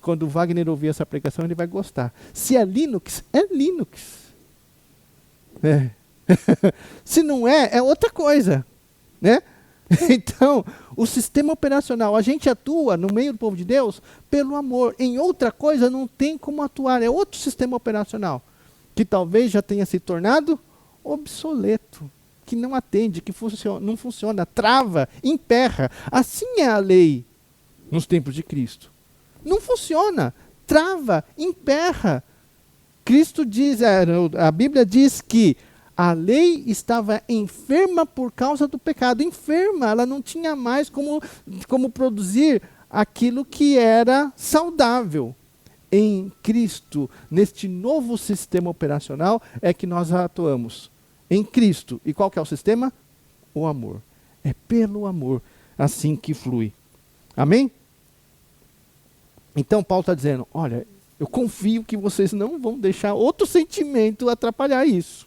[SPEAKER 1] quando o Wagner ouvir essa pregação, ele vai gostar. Se é Linux, é Linux. Se não é outra coisa, né? Então, o sistema operacional, a gente atua no meio do povo de Deus pelo amor. Em outra coisa não tem como atuar, é outro sistema operacional, que talvez já tenha se tornado obsoleto, que não atende, que não funciona, trava, emperra. Assim é a lei nos tempos de Cristo. Não funciona, trava, emperra. Cristo diz, a Bíblia diz que a lei estava enferma por causa do pecado. Enferma, ela não tinha mais como produzir aquilo que era saudável. Em Cristo, neste novo sistema operacional, é que nós atuamos. Em Cristo. E qual que é o sistema? O amor. É pelo amor assim que flui. Amém? Então Paulo está dizendo, olha, eu confio que vocês não vão deixar outro sentimento atrapalhar isso.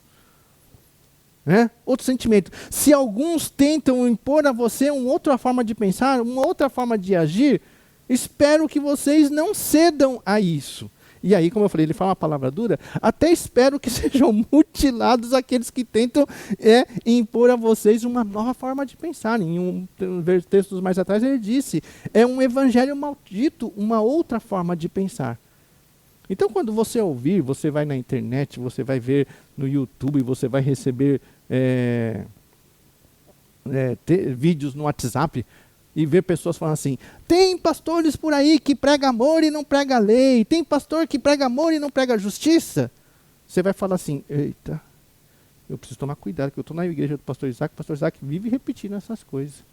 [SPEAKER 1] né? Outro sentimento. Se alguns tentam impor a você uma outra forma de pensar, uma outra forma de agir, espero que vocês não cedam a isso. E aí, como eu falei, ele fala uma palavra dura, até espero que sejam mutilados aqueles que tentam impor a vocês uma nova forma de pensar. Em textos mais atrás ele disse, é um evangelho maldito, uma outra forma de pensar. Então, quando você ouvir, você vai na internet, você vai ver no YouTube, você vai receber vídeos no WhatsApp e ver pessoas falando assim, tem pastores por aí que pregam amor e não pregam lei, tem pastor que prega amor e não prega justiça. Você vai falar assim, eita, eu preciso tomar cuidado, que eu estou na igreja do pastor Isaac, o pastor Isaac vive repetindo essas coisas.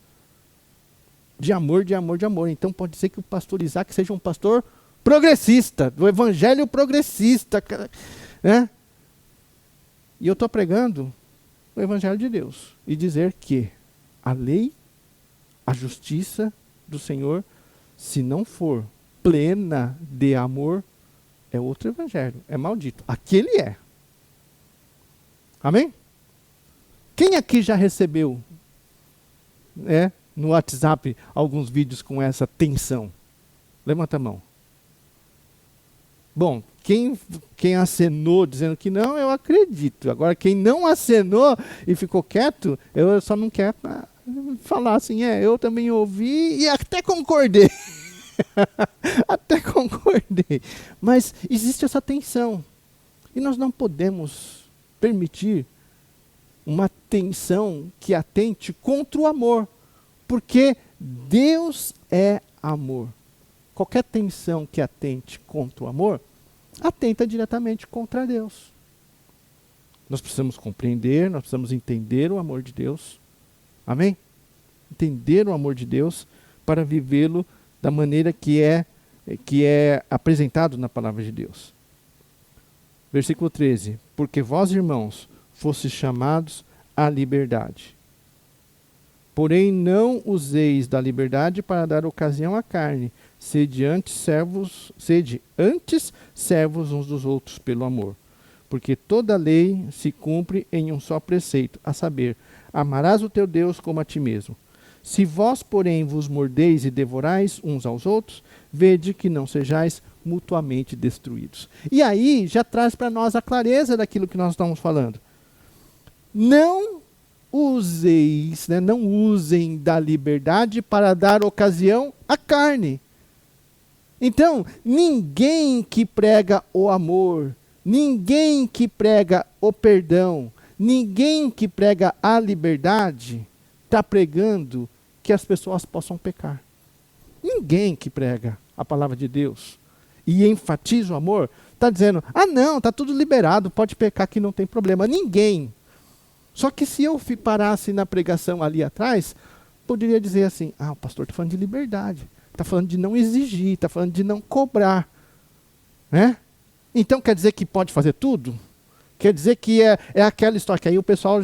[SPEAKER 1] De amor, de amor, de amor. Então pode ser que o pastor Isaac seja um pastor progressista, do evangelho progressista, né? E eu estou pregando o evangelho de Deus e dizer que a lei, a justiça do Senhor, se não for plena de amor, é outro evangelho, é maldito. Aquele é. Amém? Quem aqui já recebeu no WhatsApp alguns vídeos com essa tensão? Levanta a mão. Bom, quem acenou dizendo que não, eu acredito. Agora, quem não acenou e ficou quieto, eu só não quero falar assim, eu também ouvi e até concordei. Até concordei. Mas existe essa tensão. E nós não podemos permitir uma tensão que atente contra o amor. Porque Deus é amor. Qualquer tensão que atente contra o amor, atenta diretamente contra Deus. Nós precisamos compreender, nós precisamos entender o amor de Deus. Amém? Entender o amor de Deus para vivê-lo da maneira que é apresentado na palavra de Deus. Versículo 13. Porque vós, irmãos, fostes chamados à liberdade. Porém, não useis da liberdade para dar ocasião à carne. Sede antes servos uns dos outros pelo amor. Porque toda lei se cumpre em um só preceito, a saber, amarás o teu Deus como a ti mesmo. Se vós, porém, vos mordeis e devorais uns aos outros, vede que não sejais mutuamente destruídos. E aí já traz para nós a clareza daquilo que nós estamos falando. Não useis, não usem da liberdade para dar ocasião à carne. Então, ninguém que prega o amor, ninguém que prega o perdão, ninguém que prega a liberdade, está pregando que as pessoas possam pecar. Ninguém que prega a palavra de Deus e enfatiza o amor, está dizendo, não, está tudo liberado, pode pecar que não tem problema. Ninguém. Só que se eu parasse na pregação ali atrás, poderia dizer assim, o pastor está falando de liberdade, está falando de não exigir, está falando de não cobrar. Né? Então quer dizer que pode fazer tudo? Quer dizer que é aquela história que aí o pessoal,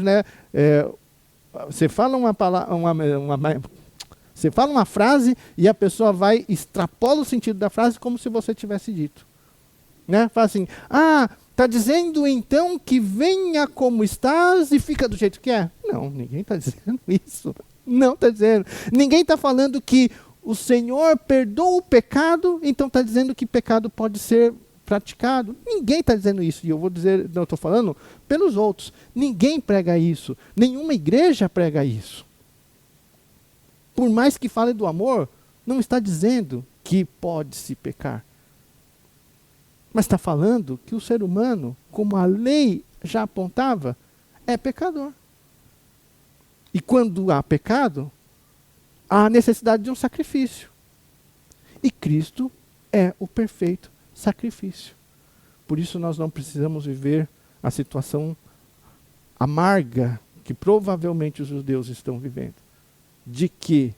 [SPEAKER 1] você fala você fala uma frase e a pessoa extrapola o sentido da frase como se você tivesse dito. Né? Fala assim, está dizendo então que venha como estás e fica do jeito que é? Não, ninguém está dizendo isso. Não está dizendo. Ninguém está falando que o Senhor perdoa o pecado, então está dizendo que pecado pode ser praticado. Ninguém está dizendo isso. E eu vou dizer, não estou falando pelos outros. Ninguém prega isso. Nenhuma igreja prega isso. Por mais que fale do amor, não está dizendo que pode-se pecar. Mas está falando que o ser humano, como a lei já apontava, é pecador. E quando há pecado, há necessidade de um sacrifício. E Cristo é o perfeito sacrifício. Por isso nós não precisamos viver a situação amarga que provavelmente os judeus estão vivendo. De que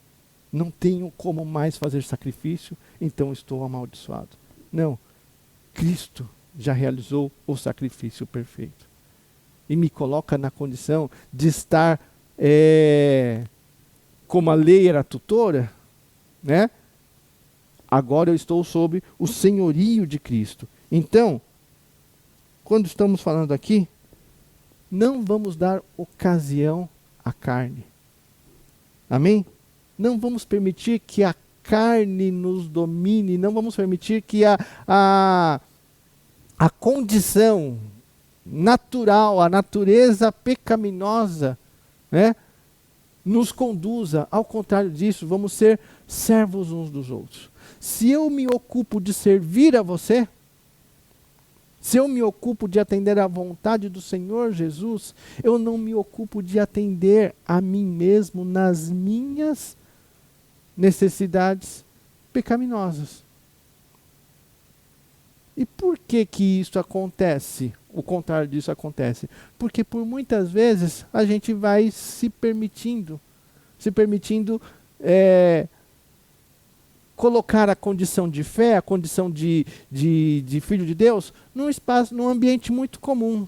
[SPEAKER 1] não tenho como mais fazer sacrifício, então estou amaldiçoado. Não. Cristo já realizou o sacrifício perfeito. E me coloca na condição de estar, como a lei era tutora, né? Agora eu estou sob o senhorio de Cristo. Então, quando estamos falando aqui, não vamos dar ocasião à carne. Amém? Não vamos permitir que a carne nos domine, não vamos permitir que a condição natural, a natureza pecaminosa, né, nos conduza. Ao contrário disso, vamos ser servos uns dos outros. Se eu me ocupo de servir a você, se eu me ocupo de atender à vontade do Senhor Jesus, eu não me ocupo de atender a mim mesmo nas minhas necessidades pecaminosas. E por que que isso acontece? O contrário disso acontece. Porque por muitas vezes a gente vai se permitindo colocar a condição de fé, a condição de filho de Deus, num espaço, num ambiente muito comum.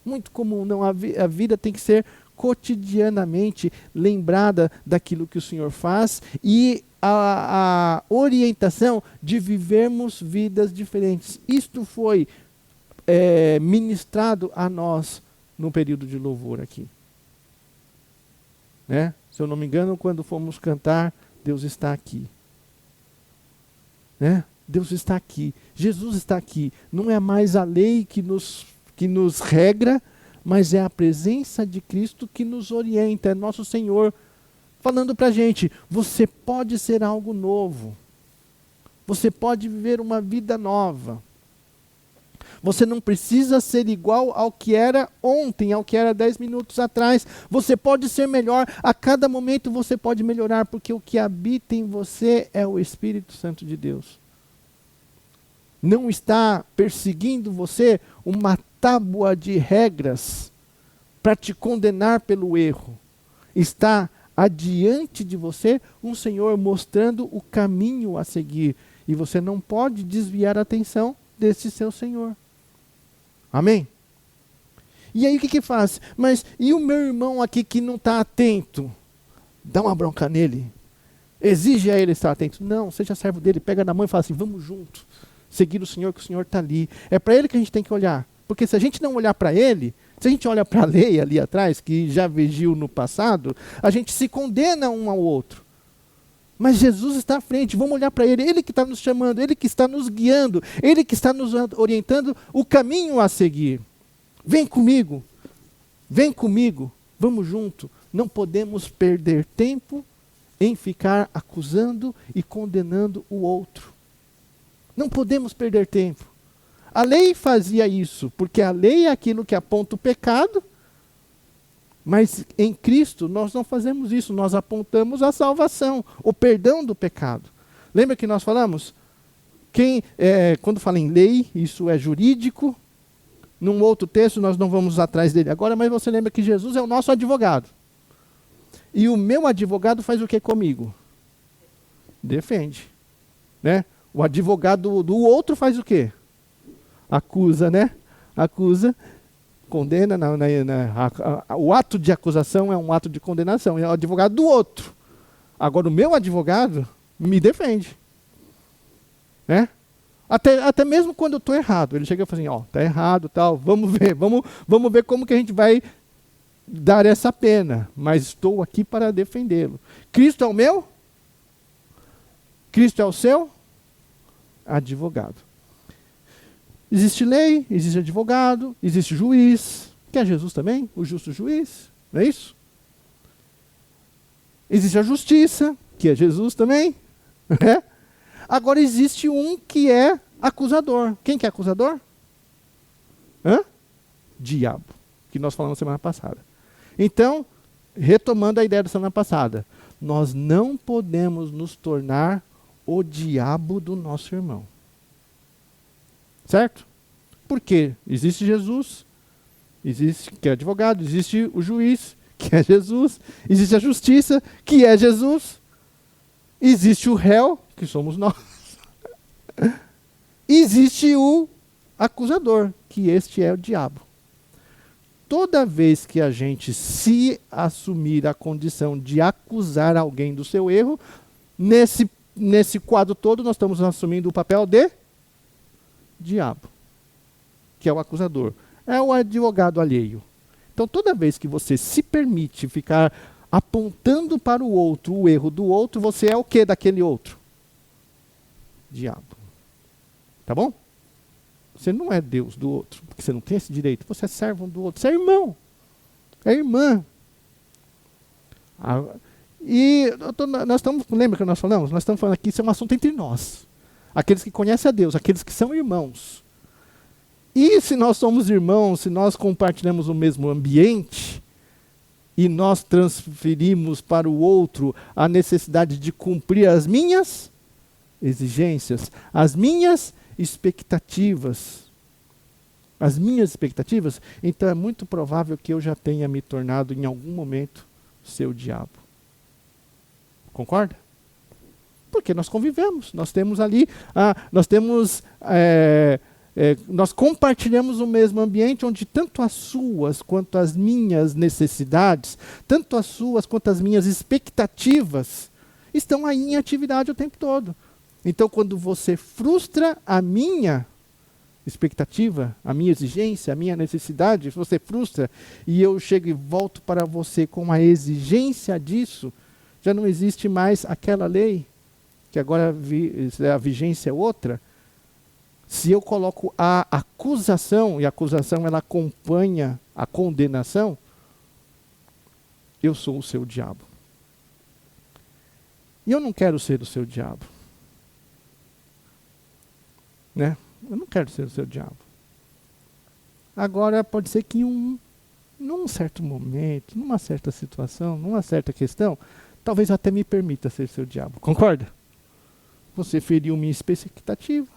[SPEAKER 1] Muito comum. Não, a vida tem que ser cotidianamente lembrada daquilo que o Senhor faz e a orientação de vivermos vidas diferentes. Isto foi ministrado a nós no período de louvor aqui. Né? Se eu não me engano, quando fomos cantar, Deus está aqui. Né? Deus está aqui. Jesus está aqui. Não é mais a lei que nos regra, mas é a presença de Cristo que nos orienta. É nosso Senhor falando para a gente, você pode ser algo novo. Você pode viver uma vida nova. Você não precisa ser igual ao que era ontem, ao que era 10 minutos atrás. Você pode ser melhor. A cada momento você pode melhorar, porque o que habita em você é o Espírito Santo de Deus. Não está perseguindo você uma tábua de regras para te condenar pelo erro. Está adiante de você um Senhor mostrando o caminho a seguir. E você não pode desviar a atenção desse seu Senhor. Amém? E aí o que faz? Mas e o meu irmão aqui que não está atento? Dá uma bronca nele. Exige a ele estar atento. Não, seja servo dele. Pega na mão e fala assim, vamos junto. Seguir o Senhor, que o Senhor está ali. É para ele que a gente tem que olhar. Porque se a gente não olhar para ele, se a gente olha para a lei ali atrás, que já vigiu no passado, a gente se condena um ao outro. Mas Jesus está à frente, vamos olhar para Ele. Ele que está nos chamando, Ele que está nos guiando, Ele que está nos orientando o caminho a seguir. Vem comigo, vamos junto. Não podemos perder tempo em ficar acusando e condenando o outro. Não podemos perder tempo. A lei fazia isso, porque a lei é aquilo que aponta o pecado, mas em Cristo nós não fazemos isso, nós apontamos a salvação, o perdão do pecado. Lembra que nós falamos? Quando fala em lei, isso é jurídico. Num outro texto nós não vamos atrás dele agora, mas você lembra que Jesus é o nosso advogado. E o meu advogado faz o que comigo? Defende. Né? O advogado do outro faz o quê? Acusa, né? Acusa, condena. O ato de acusação é um ato de condenação. É o advogado do outro. Agora, o meu advogado me defende. Né? Até mesmo quando eu estou errado. Ele chega e fala assim, está errado, tal, vamos ver como que a gente vai dar essa pena. Mas estou aqui para defendê-lo. Cristo é o meu? Cristo é o seu? Advogado. Existe lei, existe advogado, existe juiz, que é Jesus também, o justo juiz, não é isso? Existe a justiça, que é Jesus também. Né? Agora existe um que é acusador. Quem que é acusador? Diabo, que nós falamos semana passada. Então, retomando a ideia da semana passada, nós não podemos nos tornar o diabo do nosso irmão. Certo? Porque existe Jesus, existe que é advogado, existe o juiz, que é Jesus, existe a justiça, que é Jesus, existe o réu, que somos nós, existe o acusador, que este é o diabo. Toda vez que a gente se assumir a condição de acusar alguém do seu erro, nesse quadro todo nós estamos assumindo o papel de diabo, que é o acusador. É o advogado alheio. Então, toda vez que você se permite ficar apontando para o outro o erro do outro, você é o que daquele outro? Diabo. Tá bom? Você não é Deus do outro, porque você não tem esse direito. Você é servo um do outro. Você é irmão. É irmã. Nós estamos, lembra que nós falamos? Nós estamos falando aqui, isso é um assunto entre nós. Aqueles que conhecem a Deus, aqueles que são irmãos. E se nós somos irmãos, se nós compartilhamos o mesmo ambiente, e nós transferimos para o outro a necessidade de cumprir as minhas exigências, as minhas expectativas. As minhas expectativas, então é muito provável que eu já tenha me tornado em algum momento seu diabo. Concorda? Porque nós convivemos, nós temos ali, nós compartilhamos o mesmo ambiente onde tanto as suas quanto as minhas necessidades, tanto as suas quanto as minhas expectativas estão aí em atividade o tempo todo. Então, quando você frustra a minha expectativa, a minha exigência, a minha necessidade, você frustra e eu chego e volto para você com a exigência disso, já não existe mais aquela lei, que agora a vigência é outra. Se eu coloco a acusação, e a acusação ela acompanha a condenação, eu sou o seu diabo. E eu não quero ser o seu diabo. Né? Eu não quero ser o seu diabo. Agora, pode ser que num certo momento, numa certa situação, numa certa questão, talvez eu até me permita ser seu diabo. Concorda? Você feriu minha expectativa.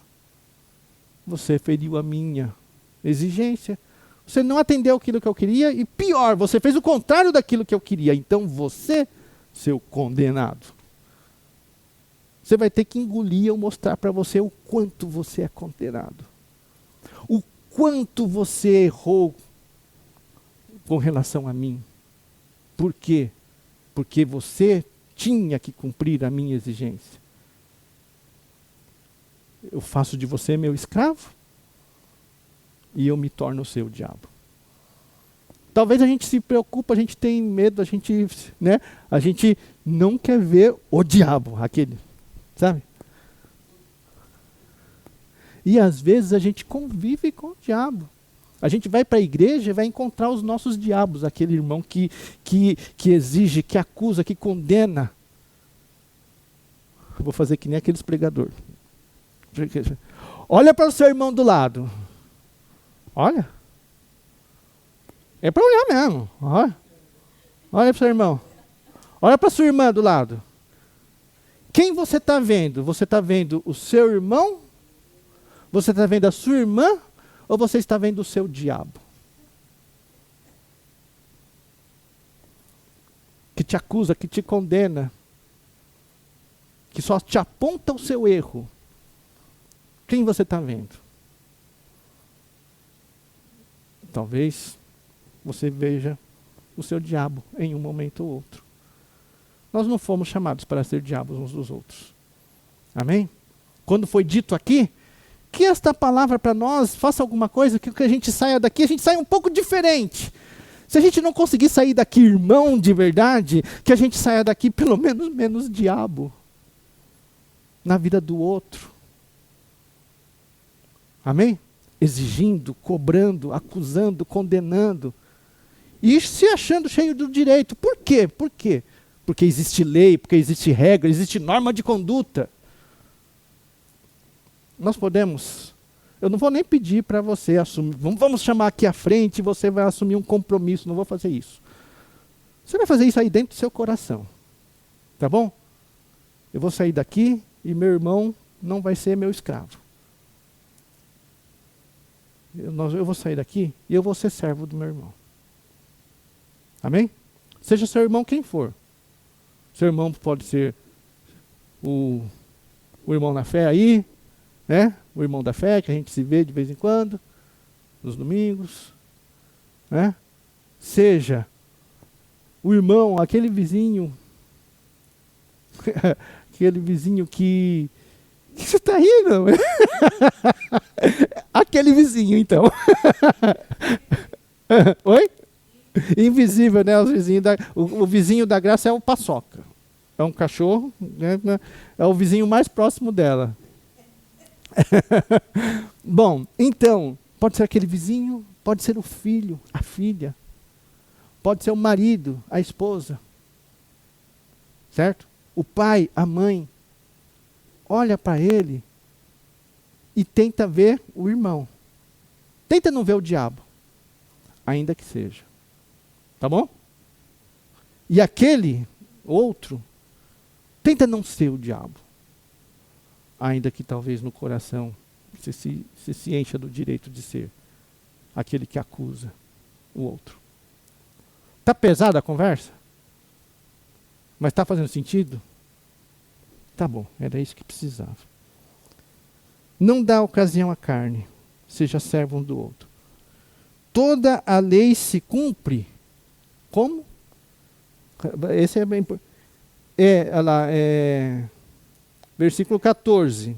[SPEAKER 1] Você feriu a minha exigência. Você não atendeu aquilo que eu queria e pior, você fez o contrário daquilo que eu queria. Então você, seu condenado, você vai ter que engolir ou mostrar para você o quanto você é condenado. O quanto você errou com relação a mim. Por quê? Porque você tinha que cumprir a minha exigência. Eu faço de você meu escravo e eu me torno o seu diabo. Talvez a gente se preocupa, a gente tem medo, a gente não quer ver o diabo, aquele, sabe? E às vezes a gente convive com o diabo. A gente vai para a igreja e vai encontrar os nossos diabos, aquele irmão que exige, que acusa, que condena. Eu vou fazer que nem aqueles pregadores. Olha para o seu irmão do lado. Olha. É para olhar mesmo. Olha para o seu irmão. Olha para a sua irmã do lado. Quem você está vendo? Você está vendo o seu irmão? Você está vendo a sua irmã? Ou você está vendo o seu diabo? Que te acusa, que te condena. Que só te aponta o seu erro. Quem você está vendo? Talvez você veja o seu diabo em um momento ou outro. Nós não fomos chamados para ser diabos uns dos outros. Amém? Quando foi dito aqui, que esta palavra para nós faça alguma coisa que a gente saia daqui, a gente saia um pouco diferente. Se a gente não conseguir sair daqui irmão de verdade, que a gente saia daqui pelo menos diabo na vida do outro. Amém? Exigindo, cobrando, acusando, condenando. E se achando cheio do direito. Por quê? Por quê? Porque existe lei, porque existe regra, existe norma de conduta. Nós podemos, eu não vou nem pedir para você assumir, vamos chamar aqui à frente e você vai assumir um compromisso, não vou fazer isso. Você vai fazer isso aí dentro do seu coração. Tá bom? Eu vou sair daqui e meu irmão não vai ser meu escravo. Eu vou sair daqui e eu vou ser servo do meu irmão. Amém? Seja seu irmão quem for. Seu irmão pode ser o irmão na fé aí, né? O irmão da fé, que a gente se vê de vez em quando, nos domingos. Né? Seja o irmão, aquele vizinho, aquele vizinho que você está rindo? Aquele vizinho, então. Oi? Invisível, né? O vizinho da Graça é o Paçoca. É um cachorro, né? É o vizinho mais próximo dela. Bom, então, pode ser aquele vizinho, pode ser o filho, a filha, pode ser o marido, a esposa, certo? O pai, a mãe, olha para ele e tenta ver o irmão. Tenta não ver o diabo, ainda que seja. Tá bom? E aquele outro, tenta não ser o diabo, ainda que talvez no coração você se encha do direito de ser aquele que acusa o outro. Tá pesada a conversa? Mas está fazendo sentido? Tá bom, era isso que precisava. Não dá ocasião à carne, seja servo um do outro. Toda a lei se cumpre. Como? Esse é bem importante. Versículo 14.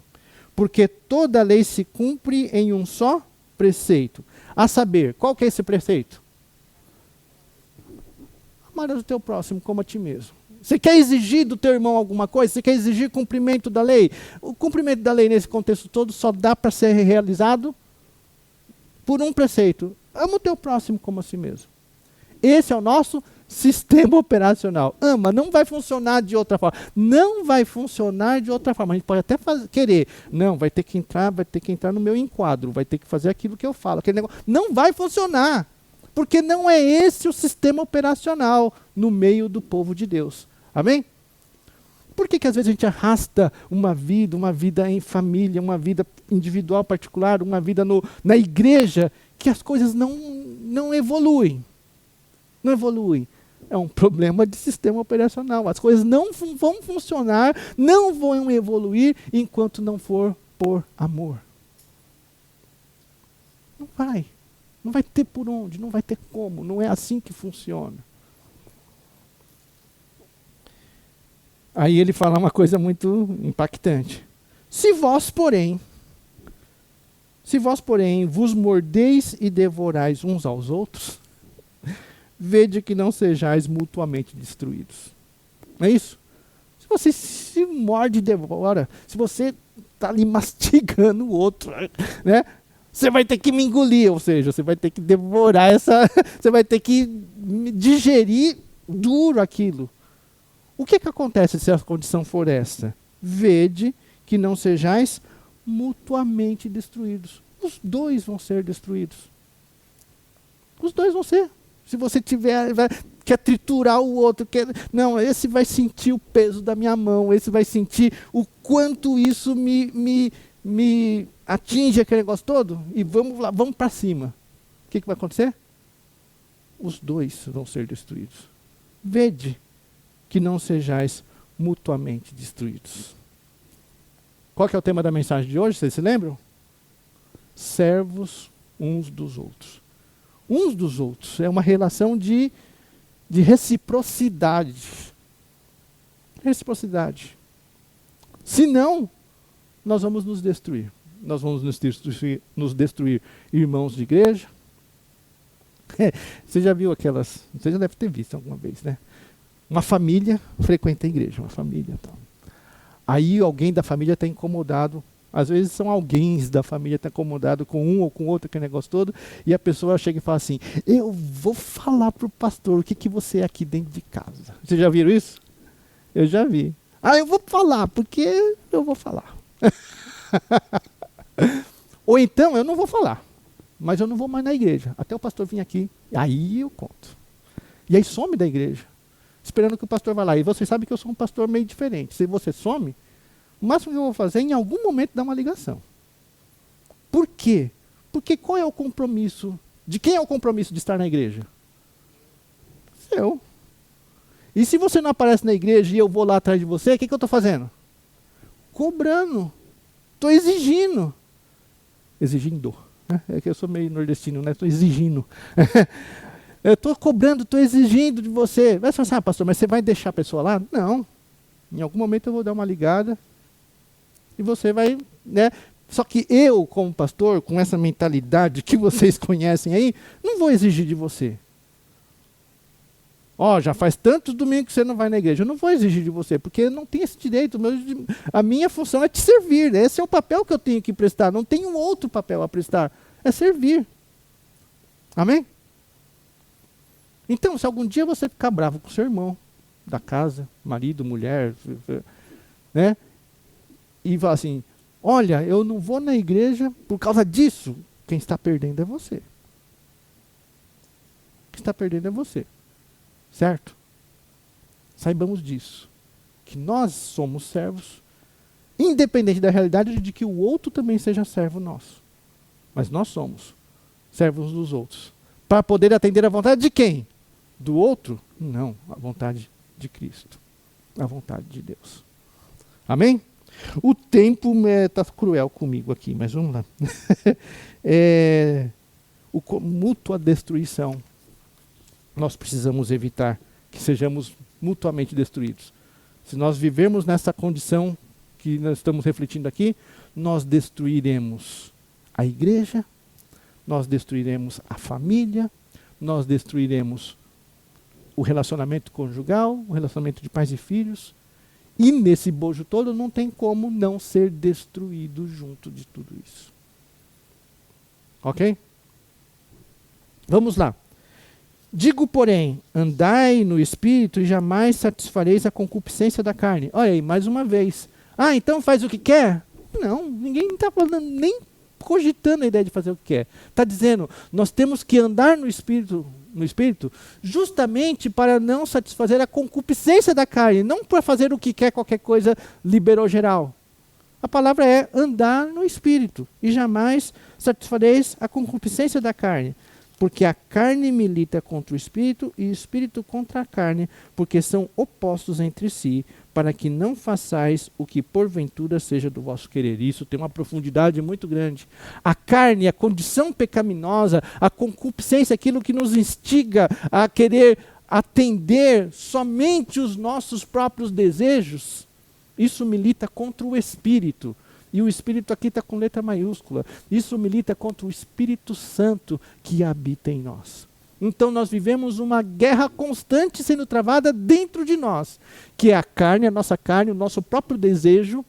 [SPEAKER 1] Porque toda a lei se cumpre em um só preceito. A saber, qual que é esse preceito? Amarás o teu próximo como a ti mesmo. Você quer exigir do teu irmão alguma coisa? Você quer exigir cumprimento da lei? O cumprimento da lei nesse contexto todo só dá para ser realizado por um preceito. Ama o teu próximo como a si mesmo. Esse é o nosso sistema operacional. Ama, não vai funcionar de outra forma. Não vai funcionar de outra forma. A gente pode até querer. Não, vai ter que entrar no meu enquadro, vai ter que fazer aquilo que eu falo. Aquele negócio. Não vai funcionar. Porque não é esse o sistema operacional no meio do povo de Deus. Amém? Por que às vezes a gente arrasta uma vida em família, uma vida individual particular, uma vida na igreja, que as coisas não evoluem? Não evoluem. É um problema de sistema operacional. As coisas não vão funcionar, não vão evoluir enquanto não for por amor. Não vai. Não vai ter por onde, não vai ter como. Não é assim que funciona. Aí ele fala uma coisa muito impactante. Se vós, porém, vos mordeis e devorais uns aos outros, vede que não sejais mutuamente destruídos. Não é isso? Se você se morde e devora, se você está ali mastigando o outro, né? Você vai ter que me engolir, ou seja, você vai ter que devorar você vai ter que digerir duro aquilo. O que acontece se a condição for essa? Vede que não sejais mutuamente destruídos. Os dois vão ser destruídos. Os dois vão ser. Se você quer triturar o outro, não, esse vai sentir o peso da minha mão, esse vai sentir o quanto isso me atinge aquele negócio todo, e vamos lá, vamos para cima. O que vai acontecer? Os dois vão ser destruídos. Vede que não sejais mutuamente destruídos. Qual que é o tema da mensagem de hoje? Vocês se lembram? Servos uns dos outros. Uns dos outros. É uma relação de reciprocidade. Reciprocidade. Senão, nós vamos nos destruir. Nós vamos nos destruir irmãos de igreja. Você já viu aquelas... Você já deve ter visto alguma vez, né? Uma família frequenta a igreja, uma família. Tal. Aí alguém da família está incomodado. Às vezes são alguém da família que está incomodado com um ou com outro, aquele negócio todo. E a pessoa chega e fala assim, eu vou falar para o pastor o que você é aqui dentro de casa. Vocês já viram isso? Eu já vi. Eu vou falar, porque eu vou falar. Ou então, eu não vou falar, mas eu não vou mais na igreja. Até o pastor vir aqui, aí eu conto. E aí some da igreja, esperando que o pastor vá lá. E você sabe que eu sou um pastor meio diferente. Se você some, o máximo que eu vou fazer é em algum momento dar uma ligação. Por quê? Porque qual é o compromisso? De quem é o compromisso de estar na igreja? Seu. E se você não aparece na igreja e eu vou lá atrás de você, o que eu estou fazendo? Cobrando. Estou exigindo. Exigindo. É que eu sou meio nordestino, né? Estou exigindo. Eu estou cobrando, estou exigindo de você. Vai falar, pastor, mas você vai deixar a pessoa lá? Não. Em algum momento eu vou dar uma ligada e você vai, né? Só que eu, como pastor, com essa mentalidade que vocês conhecem aí, não vou exigir de você. Ó, já faz tantos domingos que você não vai na igreja. Eu não vou exigir de você, porque eu não tenho esse direito. A minha função é te servir. Esse é o papel que eu tenho que prestar. Não tenho outro papel a prestar. É servir. Amém? Então, se algum dia você ficar bravo com seu irmão da casa, marido, mulher, né? E falar assim, olha, eu não vou na igreja por causa disso. Quem está perdendo é você. Quem está perdendo é você. Certo? Saibamos disso. Que nós somos servos, independente da realidade de que o outro também seja servo nosso. Mas nós somos servos dos outros. Para poder atender a vontade de quem? Do outro? Não, a vontade de Cristo. A vontade de Deus. Amém? O tempo está cruel comigo aqui, mas vamos lá. Mútua destruição. Nós precisamos evitar que sejamos mutuamente destruídos. Se nós vivermos nessa condição que nós estamos refletindo aqui, nós destruiremos a igreja, nós destruiremos a família, nós destruiremos o relacionamento conjugal, o relacionamento de pais e filhos, e nesse bojo todo não tem como não ser destruído junto de tudo isso. Ok? Vamos lá. Digo, porém, andai no Espírito e jamais satisfareis a concupiscência da carne. Olha aí, mais uma vez. Ah, então faz o que quer? Não, ninguém está falando, nem cogitando a ideia de fazer o que quer. Está dizendo, nós temos que andar no Espírito justamente para não satisfazer a concupiscência da carne, não para fazer o que quer, qualquer coisa liberou geral. A palavra é andar no Espírito e jamais satisfareis a concupiscência da carne. Porque a carne milita contra o Espírito e o Espírito contra a carne, porque são opostos entre si, para que não façais o que porventura seja do vosso querer. Isso tem uma profundidade muito grande. A carne, a condição pecaminosa, a concupiscência, aquilo que nos instiga a querer atender somente os nossos próprios desejos, isso milita contra o Espírito. E o Espírito aqui está com letra maiúscula. Isso milita contra o Espírito Santo que habita em nós. Então nós vivemos uma guerra constante sendo travada dentro de nós, que é a carne, a nossa carne, o nosso próprio desejo,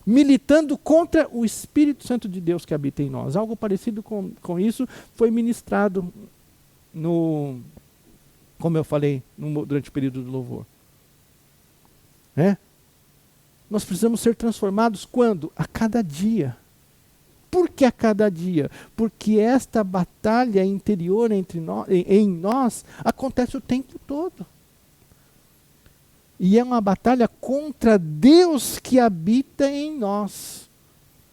[SPEAKER 1] militando contra o Espírito Santo de Deus que habita em nós. Algo parecido com isso foi ministrado como eu falei, durante o período do louvor. Nós precisamos ser transformados quando? A cada dia. Por que a cada dia? Porque esta batalha interior em nós acontece o tempo todo. E é uma batalha contra Deus que habita em nós.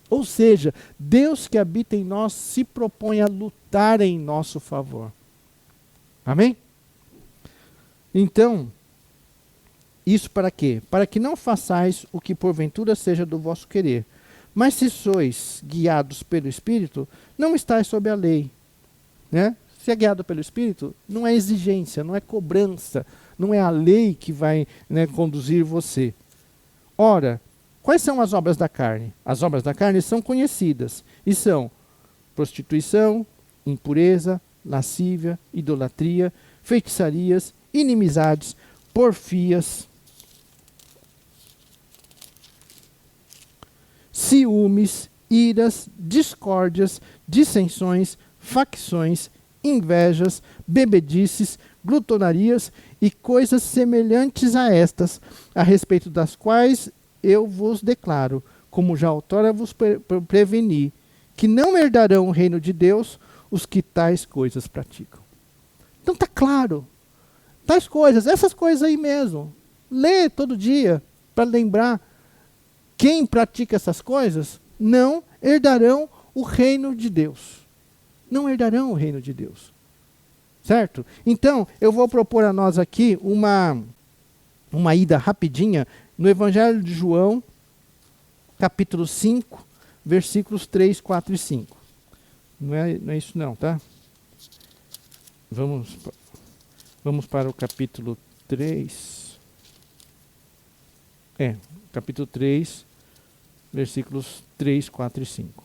[SPEAKER 1] Ou seja, Deus que habita em nós se propõe a lutar em nosso favor. Amém? Então, isso para quê? Para que não façais o que porventura seja do vosso querer. Mas se sois guiados pelo Espírito, não estáis sob a lei. Se é guiado pelo Espírito, não é exigência, não é cobrança, não é a lei que vai conduzir você. Ora, quais são as obras da carne? As obras da carne são conhecidas e são prostituição, impureza, lascívia, idolatria, feitiçarias, inimizades, porfias, ciúmes, iras, discórdias, dissensões, facções, invejas, bebedices, glutonarias e coisas semelhantes a estas, a respeito das quais eu vos declaro, como já outrora vos preveni, que não herdarão o reino de Deus os que tais coisas praticam. Então está claro, tais coisas, essas coisas aí mesmo, lê todo dia para lembrar. Quem pratica essas coisas não herdarão o reino de Deus. Não herdarão o reino de Deus. Certo? Então, eu vou propor a nós aqui uma ida rapidinha no Evangelho de João, capítulo 5, versículos 3, 4 e 5. Não é isso não, tá? Vamos para o capítulo 3. Capítulo 3, versículos 3, 4 e 5.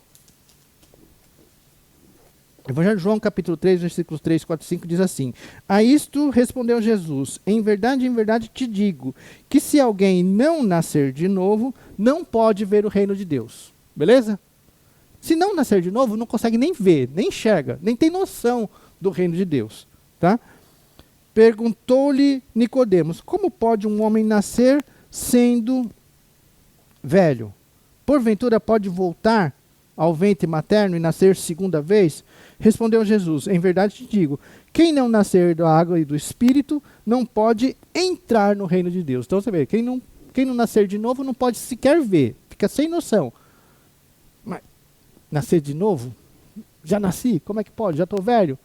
[SPEAKER 1] Evangelho de João, capítulo 3, versículos 3, 4 e 5, diz assim: A isto respondeu Jesus: em verdade te digo, que se alguém não nascer de novo, não pode ver o reino de Deus. Beleza? Se não nascer de novo, não consegue nem ver, nem enxerga, nem tem noção do reino de Deus. Tá? Perguntou-lhe Nicodemos: como pode um homem nascer sendo velho? Porventura pode voltar ao ventre materno e nascer segunda vez? Respondeu Jesus: em verdade te digo, quem não nascer da água e do Espírito não pode entrar no reino de Deus. Então você vê, quem não nascer de novo não pode sequer ver, fica sem noção. Mas nascer de novo? Já nasci, como é que pode? Já estou velho.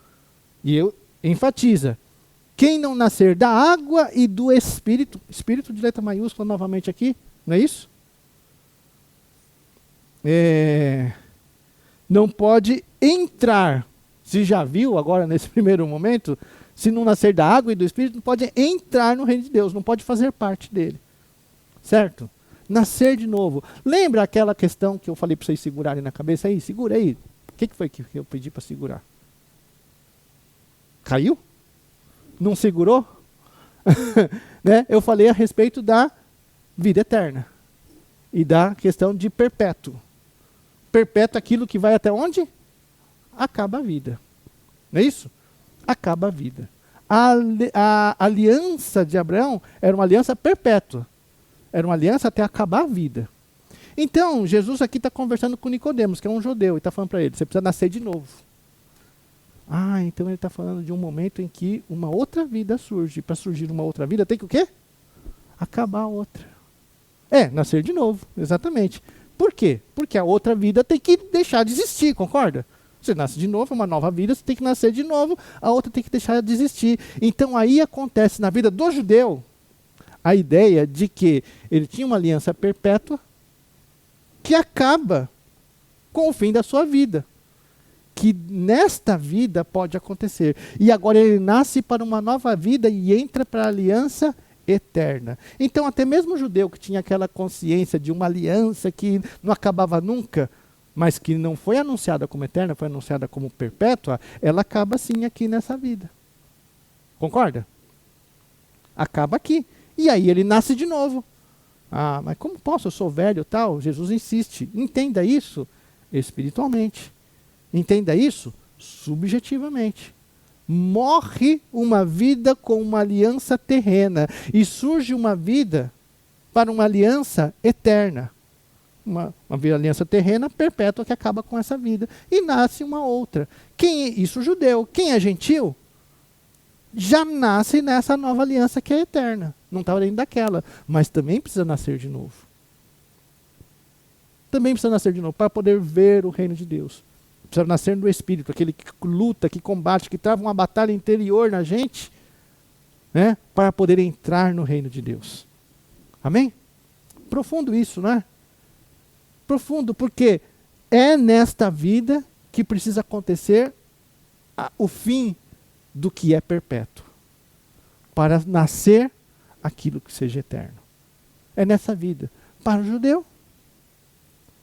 [SPEAKER 1] E eu enfatiza, quem não nascer da água e do Espírito, Espírito de letra maiúscula novamente aqui, não é isso? Não pode entrar. Se já viu agora nesse primeiro momento, se não nascer da água e do Espírito, não pode entrar no reino de Deus, não pode fazer parte dele. Certo? Nascer de novo. Lembra aquela questão que eu falei para vocês segurarem na cabeça aí? Segura aí. O que foi que eu pedi para segurar? Caiu? Não segurou? Né? Eu falei a respeito da vida eterna e da questão de perpétuo. Perpétuo é aquilo que vai até onde? Acaba a vida. Não é isso? Acaba a vida. A aliança de Abraão era uma aliança perpétua. Era uma aliança até acabar a vida. Então, Jesus aqui está conversando com Nicodemos, que é um judeu, e está falando para ele, você precisa nascer de novo. Então ele está falando de um momento em que uma outra vida surge. Para surgir uma outra vida, tem que o quê? Acabar a outra. Nascer de novo, exatamente. Por quê? Porque a outra vida tem que deixar de existir, concorda? Você nasce de novo, é uma nova vida, você tem que nascer de novo, a outra tem que deixar de existir. Então aí acontece na vida do judeu a ideia de que ele tinha uma aliança perpétua que acaba com o fim da sua vida. Que nesta vida pode acontecer. E agora ele nasce para uma nova vida e entra para a aliança eterna. Então até mesmo o judeu que tinha aquela consciência de uma aliança que não acabava nunca, mas que não foi anunciada como eterna, foi anunciada como perpétua, ela acaba sim aqui nessa vida. Concorda? Acaba aqui. E aí ele nasce de novo. Mas como posso? Eu sou velho e tal. Jesus insiste. Entenda isso espiritualmente. Entenda isso subjetivamente. Morre uma vida com uma aliança terrena e surge uma vida para uma aliança eterna. Uma aliança terrena perpétua que acaba com essa vida. E nasce uma outra. Isso judeu. Quem é gentil já nasce nessa nova aliança que é eterna. Não está dentro daquela. Mas também precisa nascer de novo. Também precisa nascer de novo para poder ver o reino de Deus. Precisa nascer do Espírito, aquele que luta, que combate, que trava uma batalha interior na gente, né, para poder entrar no reino de Deus. Amém? Profundo isso, né? Profundo, porque é nesta vida que precisa acontecer o fim do que é perpétuo, para nascer aquilo que seja eterno. É nessa vida. Para o judeu.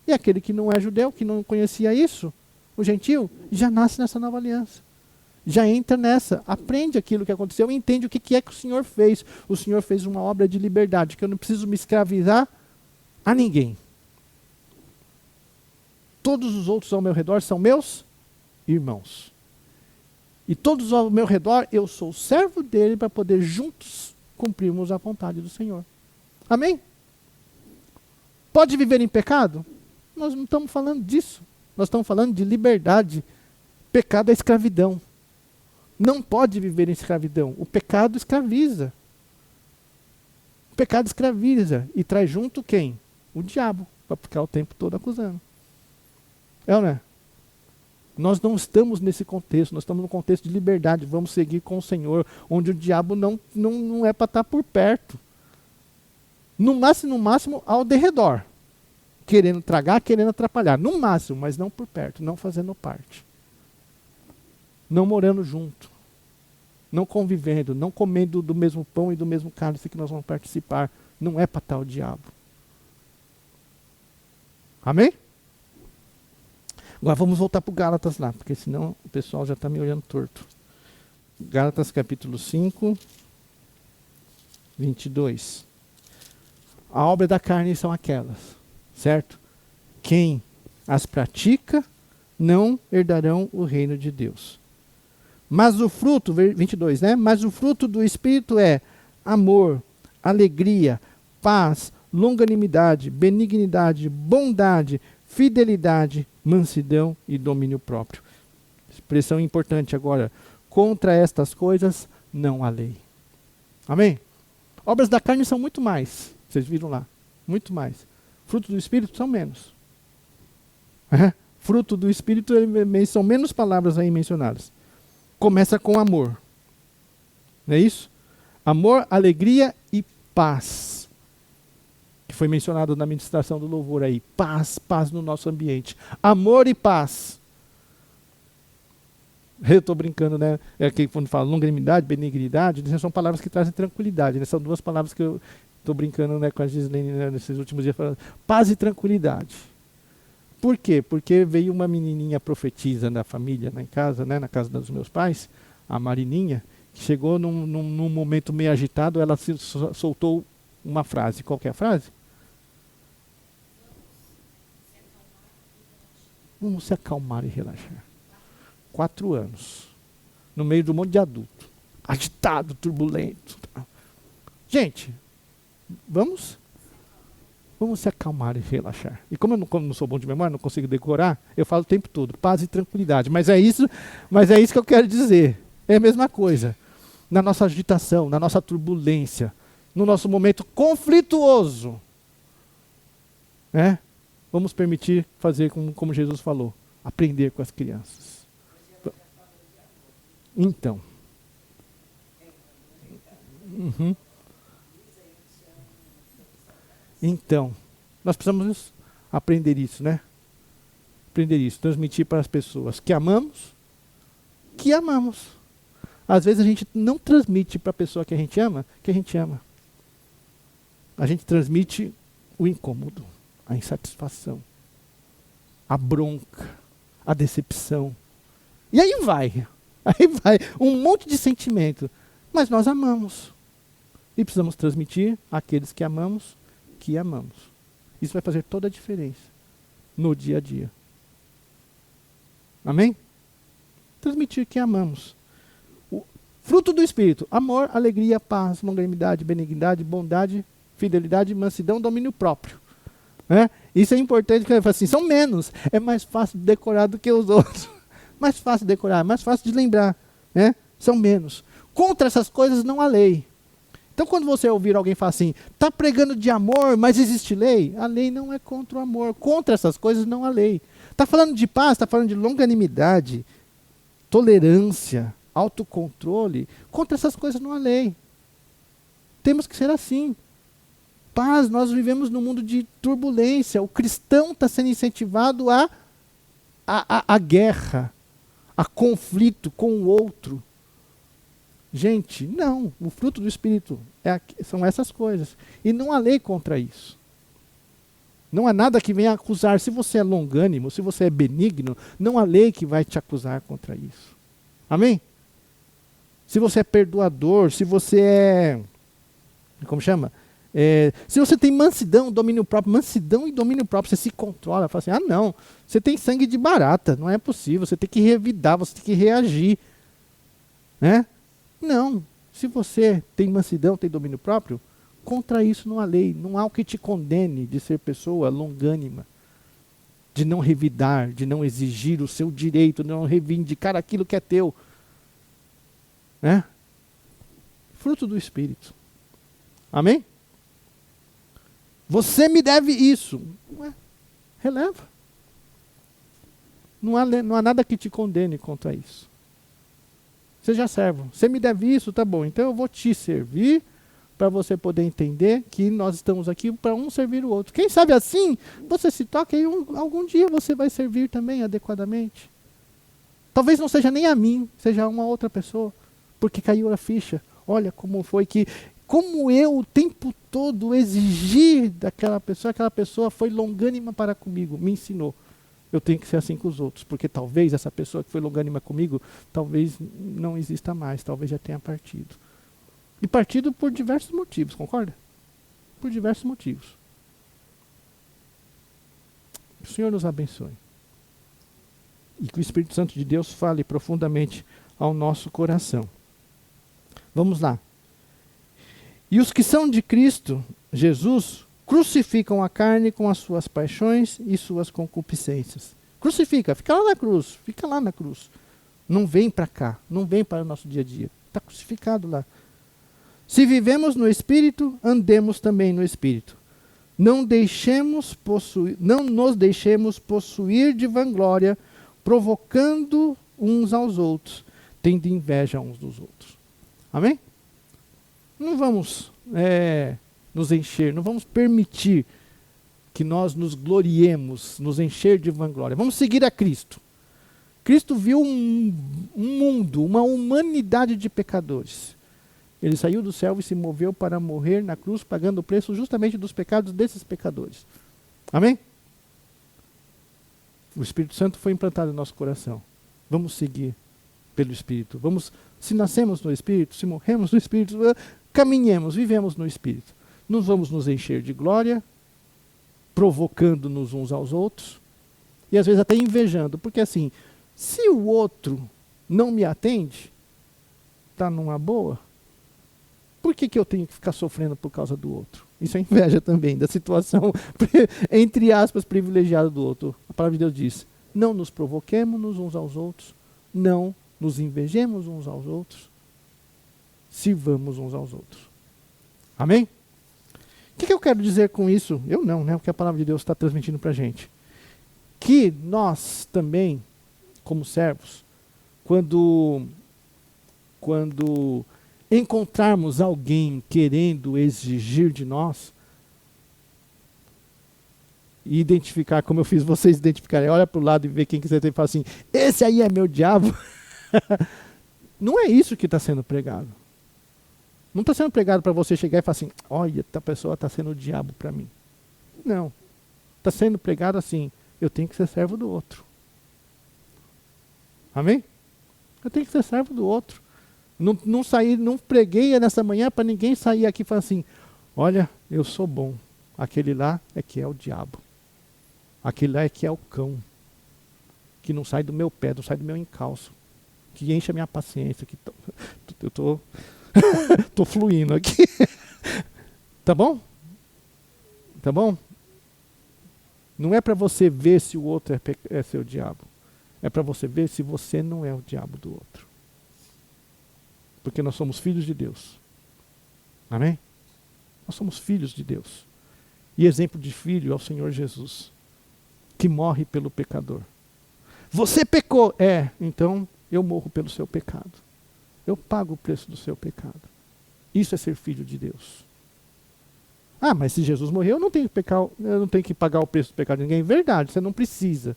[SPEAKER 1] E aquele que não é judeu, que não conhecia isso, o gentil, já nasce nessa nova aliança. Já entra nessa, aprende aquilo que aconteceu e entende o que é que o Senhor fez. O Senhor fez uma obra de liberdade, que eu não preciso me escravizar a ninguém. Todos os outros ao meu redor são meus irmãos. E todos ao meu redor, eu sou servo dele para poder juntos cumprirmos a vontade do Senhor. Amém? Pode viver em pecado? Nós não estamos falando disso. Nós estamos falando de liberdade. Pecado é escravidão. Não pode viver em escravidão. O pecado escraviza. O pecado escraviza. E traz junto quem? O diabo. Para ficar o tempo todo acusando. É ou não é? Nós não estamos nesse contexto. Nós estamos no contexto de liberdade. Vamos seguir com o Senhor. Onde o diabo não é para estar por perto. No máximo, ao derredor. Querendo tragar, querendo atrapalhar. No máximo, mas não por perto, não fazendo parte. Não morando junto. Não convivendo, não comendo do mesmo pão e do mesmo cálice que nós vamos participar. Não é para tal diabo. Amém? Agora vamos voltar para o Gálatas lá, porque senão o pessoal já está me olhando torto. Gálatas capítulo 5, 22. A obra da carne são aquelas, certo? Quem as pratica não herdarão o reino de Deus. Mas o fruto, 22, né? Mas o fruto do Espírito é amor, alegria, paz, longanimidade, benignidade, bondade, fidelidade, mansidão e domínio próprio. Expressão importante agora. Contra estas coisas não há lei. Amém? Obras da carne são muito mais. Vocês viram lá? Muito mais. Fruto do Espírito são menos. Fruto do Espírito são menos palavras aí mencionadas. Começa com amor. Não é isso? Amor, alegria e paz. Que foi mencionado na ministração do louvor aí. Paz, paz no nosso ambiente. Amor e paz. Eu estou brincando, né? É aqui quando fala longanimidade, benignidade, são palavras que trazem tranquilidade. Né? São duas palavras que eu estou brincando, né, com a Gislene, né, nesses últimos dias, falando. Paz e tranquilidade. Por quê? Porque veio uma menininha profetisa na família, em casa, né, na casa dos meus pais, a Marininha, que chegou num momento meio agitado, ela soltou uma frase. Qual que é a frase? Vamos se acalmar e relaxar. 4 anos. No meio de um monte de adulto. Agitado, turbulento. Gente, vamos se acalmar e relaxar. E como eu não sou bom de memória, não consigo decorar, eu falo o tempo todo, paz e tranquilidade. Mas é isso que eu quero dizer. É a mesma coisa. Na nossa agitação, na nossa turbulência, no nosso momento conflituoso, né? Vamos permitir fazer como Jesus falou, aprender com as crianças. Então. Então, nós precisamos aprender isso, né? Aprender isso, transmitir para as pessoas que amamos. Às vezes a gente não transmite para a pessoa que a gente ama. A gente transmite o incômodo, a insatisfação, a bronca, a decepção. E aí vai um monte de sentimento. Mas nós amamos. E precisamos transmitir àqueles que amamos. Isso vai fazer toda a diferença no dia a dia. Amém? Transmitir que amamos. O fruto do Espírito: amor, alegria, paz, longanimidade, benignidade, bondade, fidelidade, mansidão, domínio próprio. Né? Isso é importante, porque assim, são menos. É mais fácil de decorar do que os outros. Mais fácil de decorar, mais fácil de lembrar. Né? São menos. Contra essas coisas não há lei. Então, quando você ouvir alguém falar assim, está pregando de amor, mas existe lei? A lei não é contra o amor. Contra essas coisas não há lei. Está falando de paz, está falando de longanimidade, tolerância, autocontrole. Contra essas coisas não há lei. Temos que ser assim. Paz, nós vivemos num mundo de turbulência. O cristão está sendo incentivado a guerra, a conflito com o outro. Gente, não. O fruto do Espírito são essas coisas. E não há lei contra isso. Não há nada que venha acusar. Se você é longânimo, se você é benigno, não há lei que vai te acusar contra isso. Amém? Se você é perdoador, se você é... Como chama? Se você tem mansidão, domínio próprio, mansidão e domínio próprio, você se controla, fala assim, não, você tem sangue de barata, não é possível, você tem que revidar, você tem que reagir. Né? Não, se você tem mansidão, tem domínio próprio, contra isso não há lei, não há o que te condene de ser pessoa longânima, de não revidar, de não exigir o seu direito, de não reivindicar aquilo que é teu. Né? Fruto do Espírito. Amém? Você me deve isso. Releva. Não há nada que te condene contra isso. Seja servo. Você me deve isso, tá bom. Então eu vou te servir para você poder entender que nós estamos aqui para um servir o outro. Quem sabe assim, você se toca e algum dia você vai servir também adequadamente. Talvez não seja nem a mim, seja uma outra pessoa. Porque caiu a ficha. Olha como foi que... Como eu o tempo todo exigi daquela pessoa, aquela pessoa foi longânima para comigo, me ensinou. eu tenho que ser assim com os outros, porque talvez essa pessoa que foi longânima comigo, talvez não exista mais, talvez já tenha partido. E partido por diversos motivos, concorda? Por diversos motivos. O Senhor nos abençoe. E que o Espírito Santo de Deus fale profundamente ao nosso coração. Vamos lá. E os que são de Cristo, Jesus, crucificam a carne com as suas paixões e suas concupiscências. Crucifica, fica lá na cruz, fica lá na cruz. Não vem para cá, não vem para o nosso dia a dia. Está crucificado lá. Se vivemos no Espírito, andemos também no Espírito. Não nos deixemos possuir de vanglória, provocando uns aos outros, tendo inveja uns dos outros. Amém? Não vamos nos encher, não vamos permitir que nós nos gloriemos, nos encher de vanglória. Vamos seguir a Cristo. Cristo viu um mundo, uma humanidade de pecadores. Ele saiu do céu e se moveu para morrer na cruz, pagando o preço justamente dos pecados desses pecadores. Amém? O Espírito Santo foi implantado no nosso coração. Vamos seguir pelo Espírito. Vamos, se nascemos no Espírito, se morremos no Espírito, caminhemos, vivemos no Espírito. Não vamos nos encher de glória, provocando-nos uns aos outros, e às vezes até invejando, porque assim, se o outro não me atende, está numa boa, por que eu tenho que ficar sofrendo por causa do outro? Isso é inveja também, da situação, entre aspas, privilegiada do outro. A palavra de Deus diz, não nos provoquemos uns aos outros, não nos invejemos uns aos outros, sirvamos uns aos outros. Amém? O que eu quero dizer com isso? Eu não, né? O que a palavra de Deus está transmitindo para a gente. Que nós também, como servos, quando encontrarmos alguém querendo exigir de nós, e identificar, como eu fiz vocês identificarem, olha para o lado e vê quem quiser e fala assim, esse aí é meu diabo. Não é isso que está sendo pregado. Não está sendo pregado para você chegar e falar assim, olha, essa pessoa está sendo o diabo para mim. Não. Está sendo pregado assim, eu tenho que ser servo do outro. Amém? Eu tenho que ser servo do outro. Não preguei nessa manhã para ninguém sair aqui e falar assim, olha, eu sou bom. Aquele lá é que é o diabo. Aquele lá é que é o cão. Que não sai do meu pé, não sai do meu encalço. Que enche a minha paciência. Eu estou fluindo aqui. Tá bom? Tá bom? Não é para você ver se o outro é seu diabo. É para você ver se você não é o diabo do outro. Porque nós somos filhos de Deus. Amém? Nós somos filhos de Deus. E exemplo de filho é o Senhor Jesus, que morre pelo pecador. Você pecou. Então eu morro pelo seu pecado. Eu pago o preço do seu pecado. Isso é ser filho de Deus. Ah, mas se Jesus morreu, eu não tenho que pagar o preço do pecado de ninguém. Verdade, você não precisa.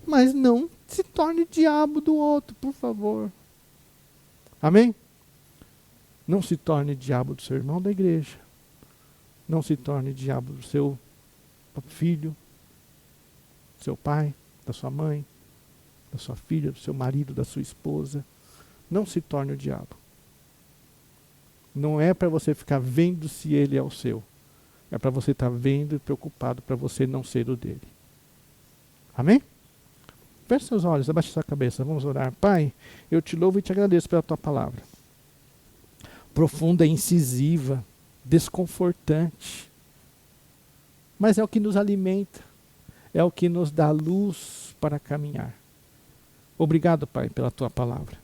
[SPEAKER 1] Mas não se torne diabo do outro, por favor. Amém? Não se torne diabo do seu irmão da igreja. Não se torne diabo do seu filho, do seu pai, da sua mãe, da sua filha, do seu marido, da sua esposa. Não se torne o diabo. Não é para você ficar vendo se ele é o seu. É para você estar vendo e preocupado para você não ser o dele. Amém? Feche seus olhos, abaixe sua cabeça. Vamos orar. Pai, eu te louvo e te agradeço pela tua palavra. Profunda, incisiva, desconfortante. Mas é o que nos alimenta. É o que nos dá luz para caminhar. Obrigado, Pai, pela tua palavra.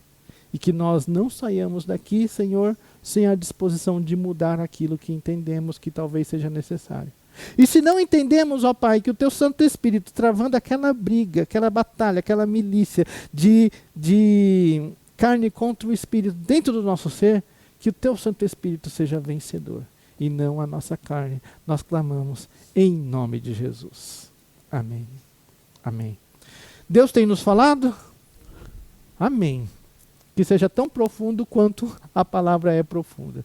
[SPEAKER 1] E que nós não saiamos daqui, Senhor, sem a disposição de mudar aquilo que entendemos que talvez seja necessário. E se não entendemos, ó Pai, que o teu Santo Espírito, travando aquela briga, aquela batalha, aquela milícia de carne contra o Espírito dentro do nosso ser, que o teu Santo Espírito seja vencedor e não a nossa carne. Nós clamamos em nome de Jesus. Amém. Amém. Deus tem nos falado? Amém. Que seja tão profundo quanto a palavra é profunda.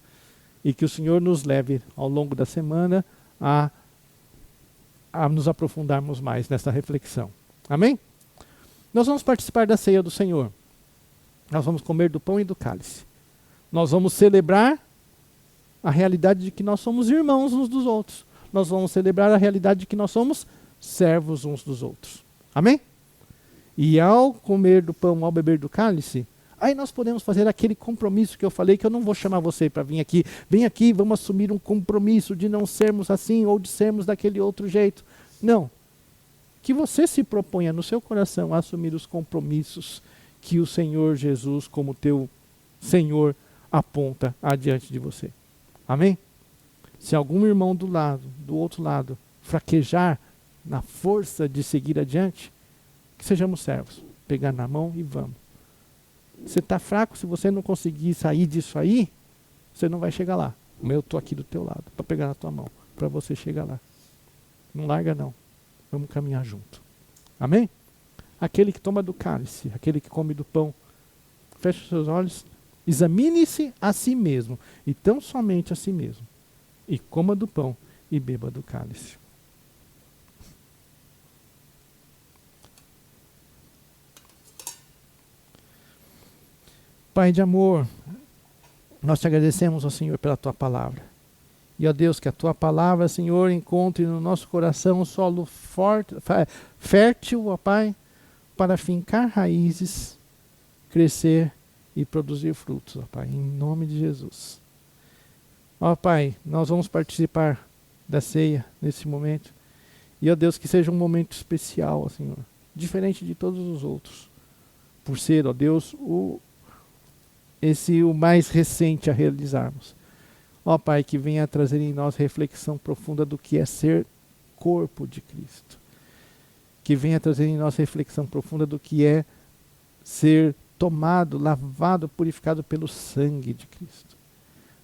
[SPEAKER 1] E que o Senhor nos leve ao longo da semana a nos aprofundarmos mais nessa reflexão. Amém? Nós vamos participar da ceia do Senhor. Nós vamos comer do pão e do cálice. Nós vamos celebrar a realidade de que nós somos irmãos uns dos outros. Nós vamos celebrar a realidade de que nós somos servos uns dos outros. Amém? E ao comer do pão, ao beber do cálice, aí nós podemos fazer aquele compromisso que eu falei, que eu não vou chamar você para vir aqui. Vem aqui, vamos assumir um compromisso de não sermos assim ou de sermos daquele outro jeito. Não. Que você se proponha no seu coração a assumir os compromissos que o Senhor Jesus, como teu Senhor, aponta adiante de você. Amém? Se algum irmão do outro lado, fraquejar na força de seguir adiante, que sejamos servos. Pegar na mão e vamos. Você está fraco, se você não conseguir sair disso aí, você não vai chegar lá. Mas eu estou aqui do teu lado, para pegar na tua mão, para você chegar lá. Não larga não. Vamos caminhar junto. Amém? Aquele que toma do cálice, aquele que come do pão, feche os seus olhos, examine-se a si mesmo, e tão somente a si mesmo, e coma do pão e beba do cálice. Pai de amor, nós te agradecemos, ó Senhor, pela tua palavra. E, ó Deus, que a tua palavra, Senhor, encontre no nosso coração um solo forte, fértil, ó Pai, para fincar raízes, crescer e produzir frutos, ó Pai, em nome de Jesus. Ó Pai, nós vamos participar da ceia nesse momento. E, ó Deus, que seja um momento especial, ó Senhor, diferente de todos os outros, por ser, ó Deus, o mais recente a realizarmos. Ó Pai, que venha trazer em nós reflexão profunda do que é ser corpo de Cristo. Que venha trazer em nós reflexão profunda do que é ser tomado, lavado, purificado pelo sangue de Cristo.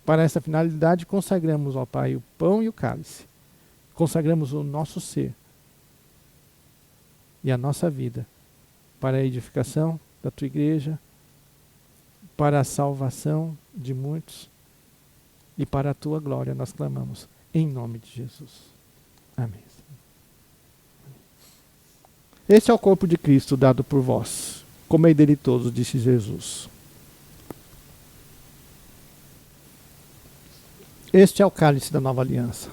[SPEAKER 1] Para essa finalidade, consagramos, ó Pai, o pão e o cálice. Consagramos o nosso ser e a nossa vida para a edificação da tua igreja, para a salvação de muitos e para a tua glória nós clamamos, em nome de Jesus. Amém. Este é o corpo de Cristo dado por vós. Comei dele todos, disse Jesus. Este é o cálice da nova aliança.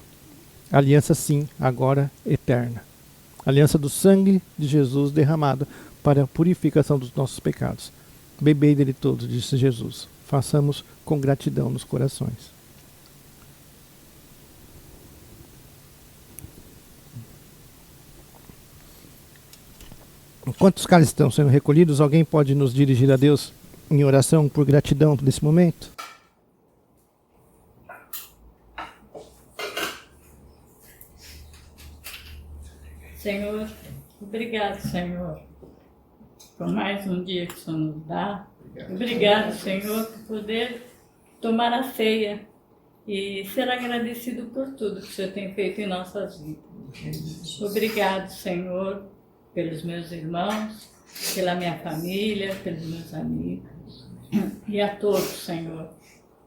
[SPEAKER 1] Aliança, sim, agora eterna. Aliança do sangue de Jesus derramado para a purificação dos nossos pecados. Bebei dele todos, disse Jesus. Façamos com gratidão nos corações. Enquanto os cálices estão sendo recolhidos, alguém pode nos dirigir a Deus em oração por gratidão nesse momento?
[SPEAKER 4] Senhor, obrigado, Senhor, por mais um dia que o Senhor nos dá. Obrigado, Senhor, por poder tomar a ceia e ser agradecido por tudo que o Senhor tem feito em nossas vidas. Obrigado, Senhor, pelos meus irmãos, pela minha família, pelos meus amigos e a todos, Senhor,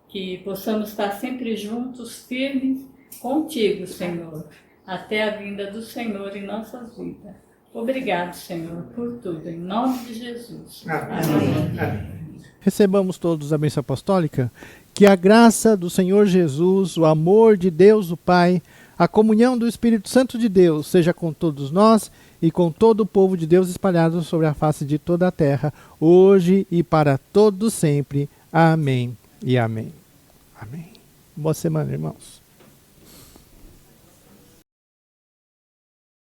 [SPEAKER 4] que possamos estar sempre juntos, firmes contigo, Senhor, até a vinda do Senhor em nossas vidas. Obrigado, Senhor, por tudo, em nome de Jesus. Amém.
[SPEAKER 1] Recebamos todos a bênção apostólica. Que a graça do Senhor Jesus, o amor de Deus o Pai, a comunhão do Espírito Santo de Deus seja com todos nós e com todo o povo de Deus espalhado sobre a face de toda a terra, hoje e para todos sempre. Amém e amém. Amém. Boa semana, irmãos.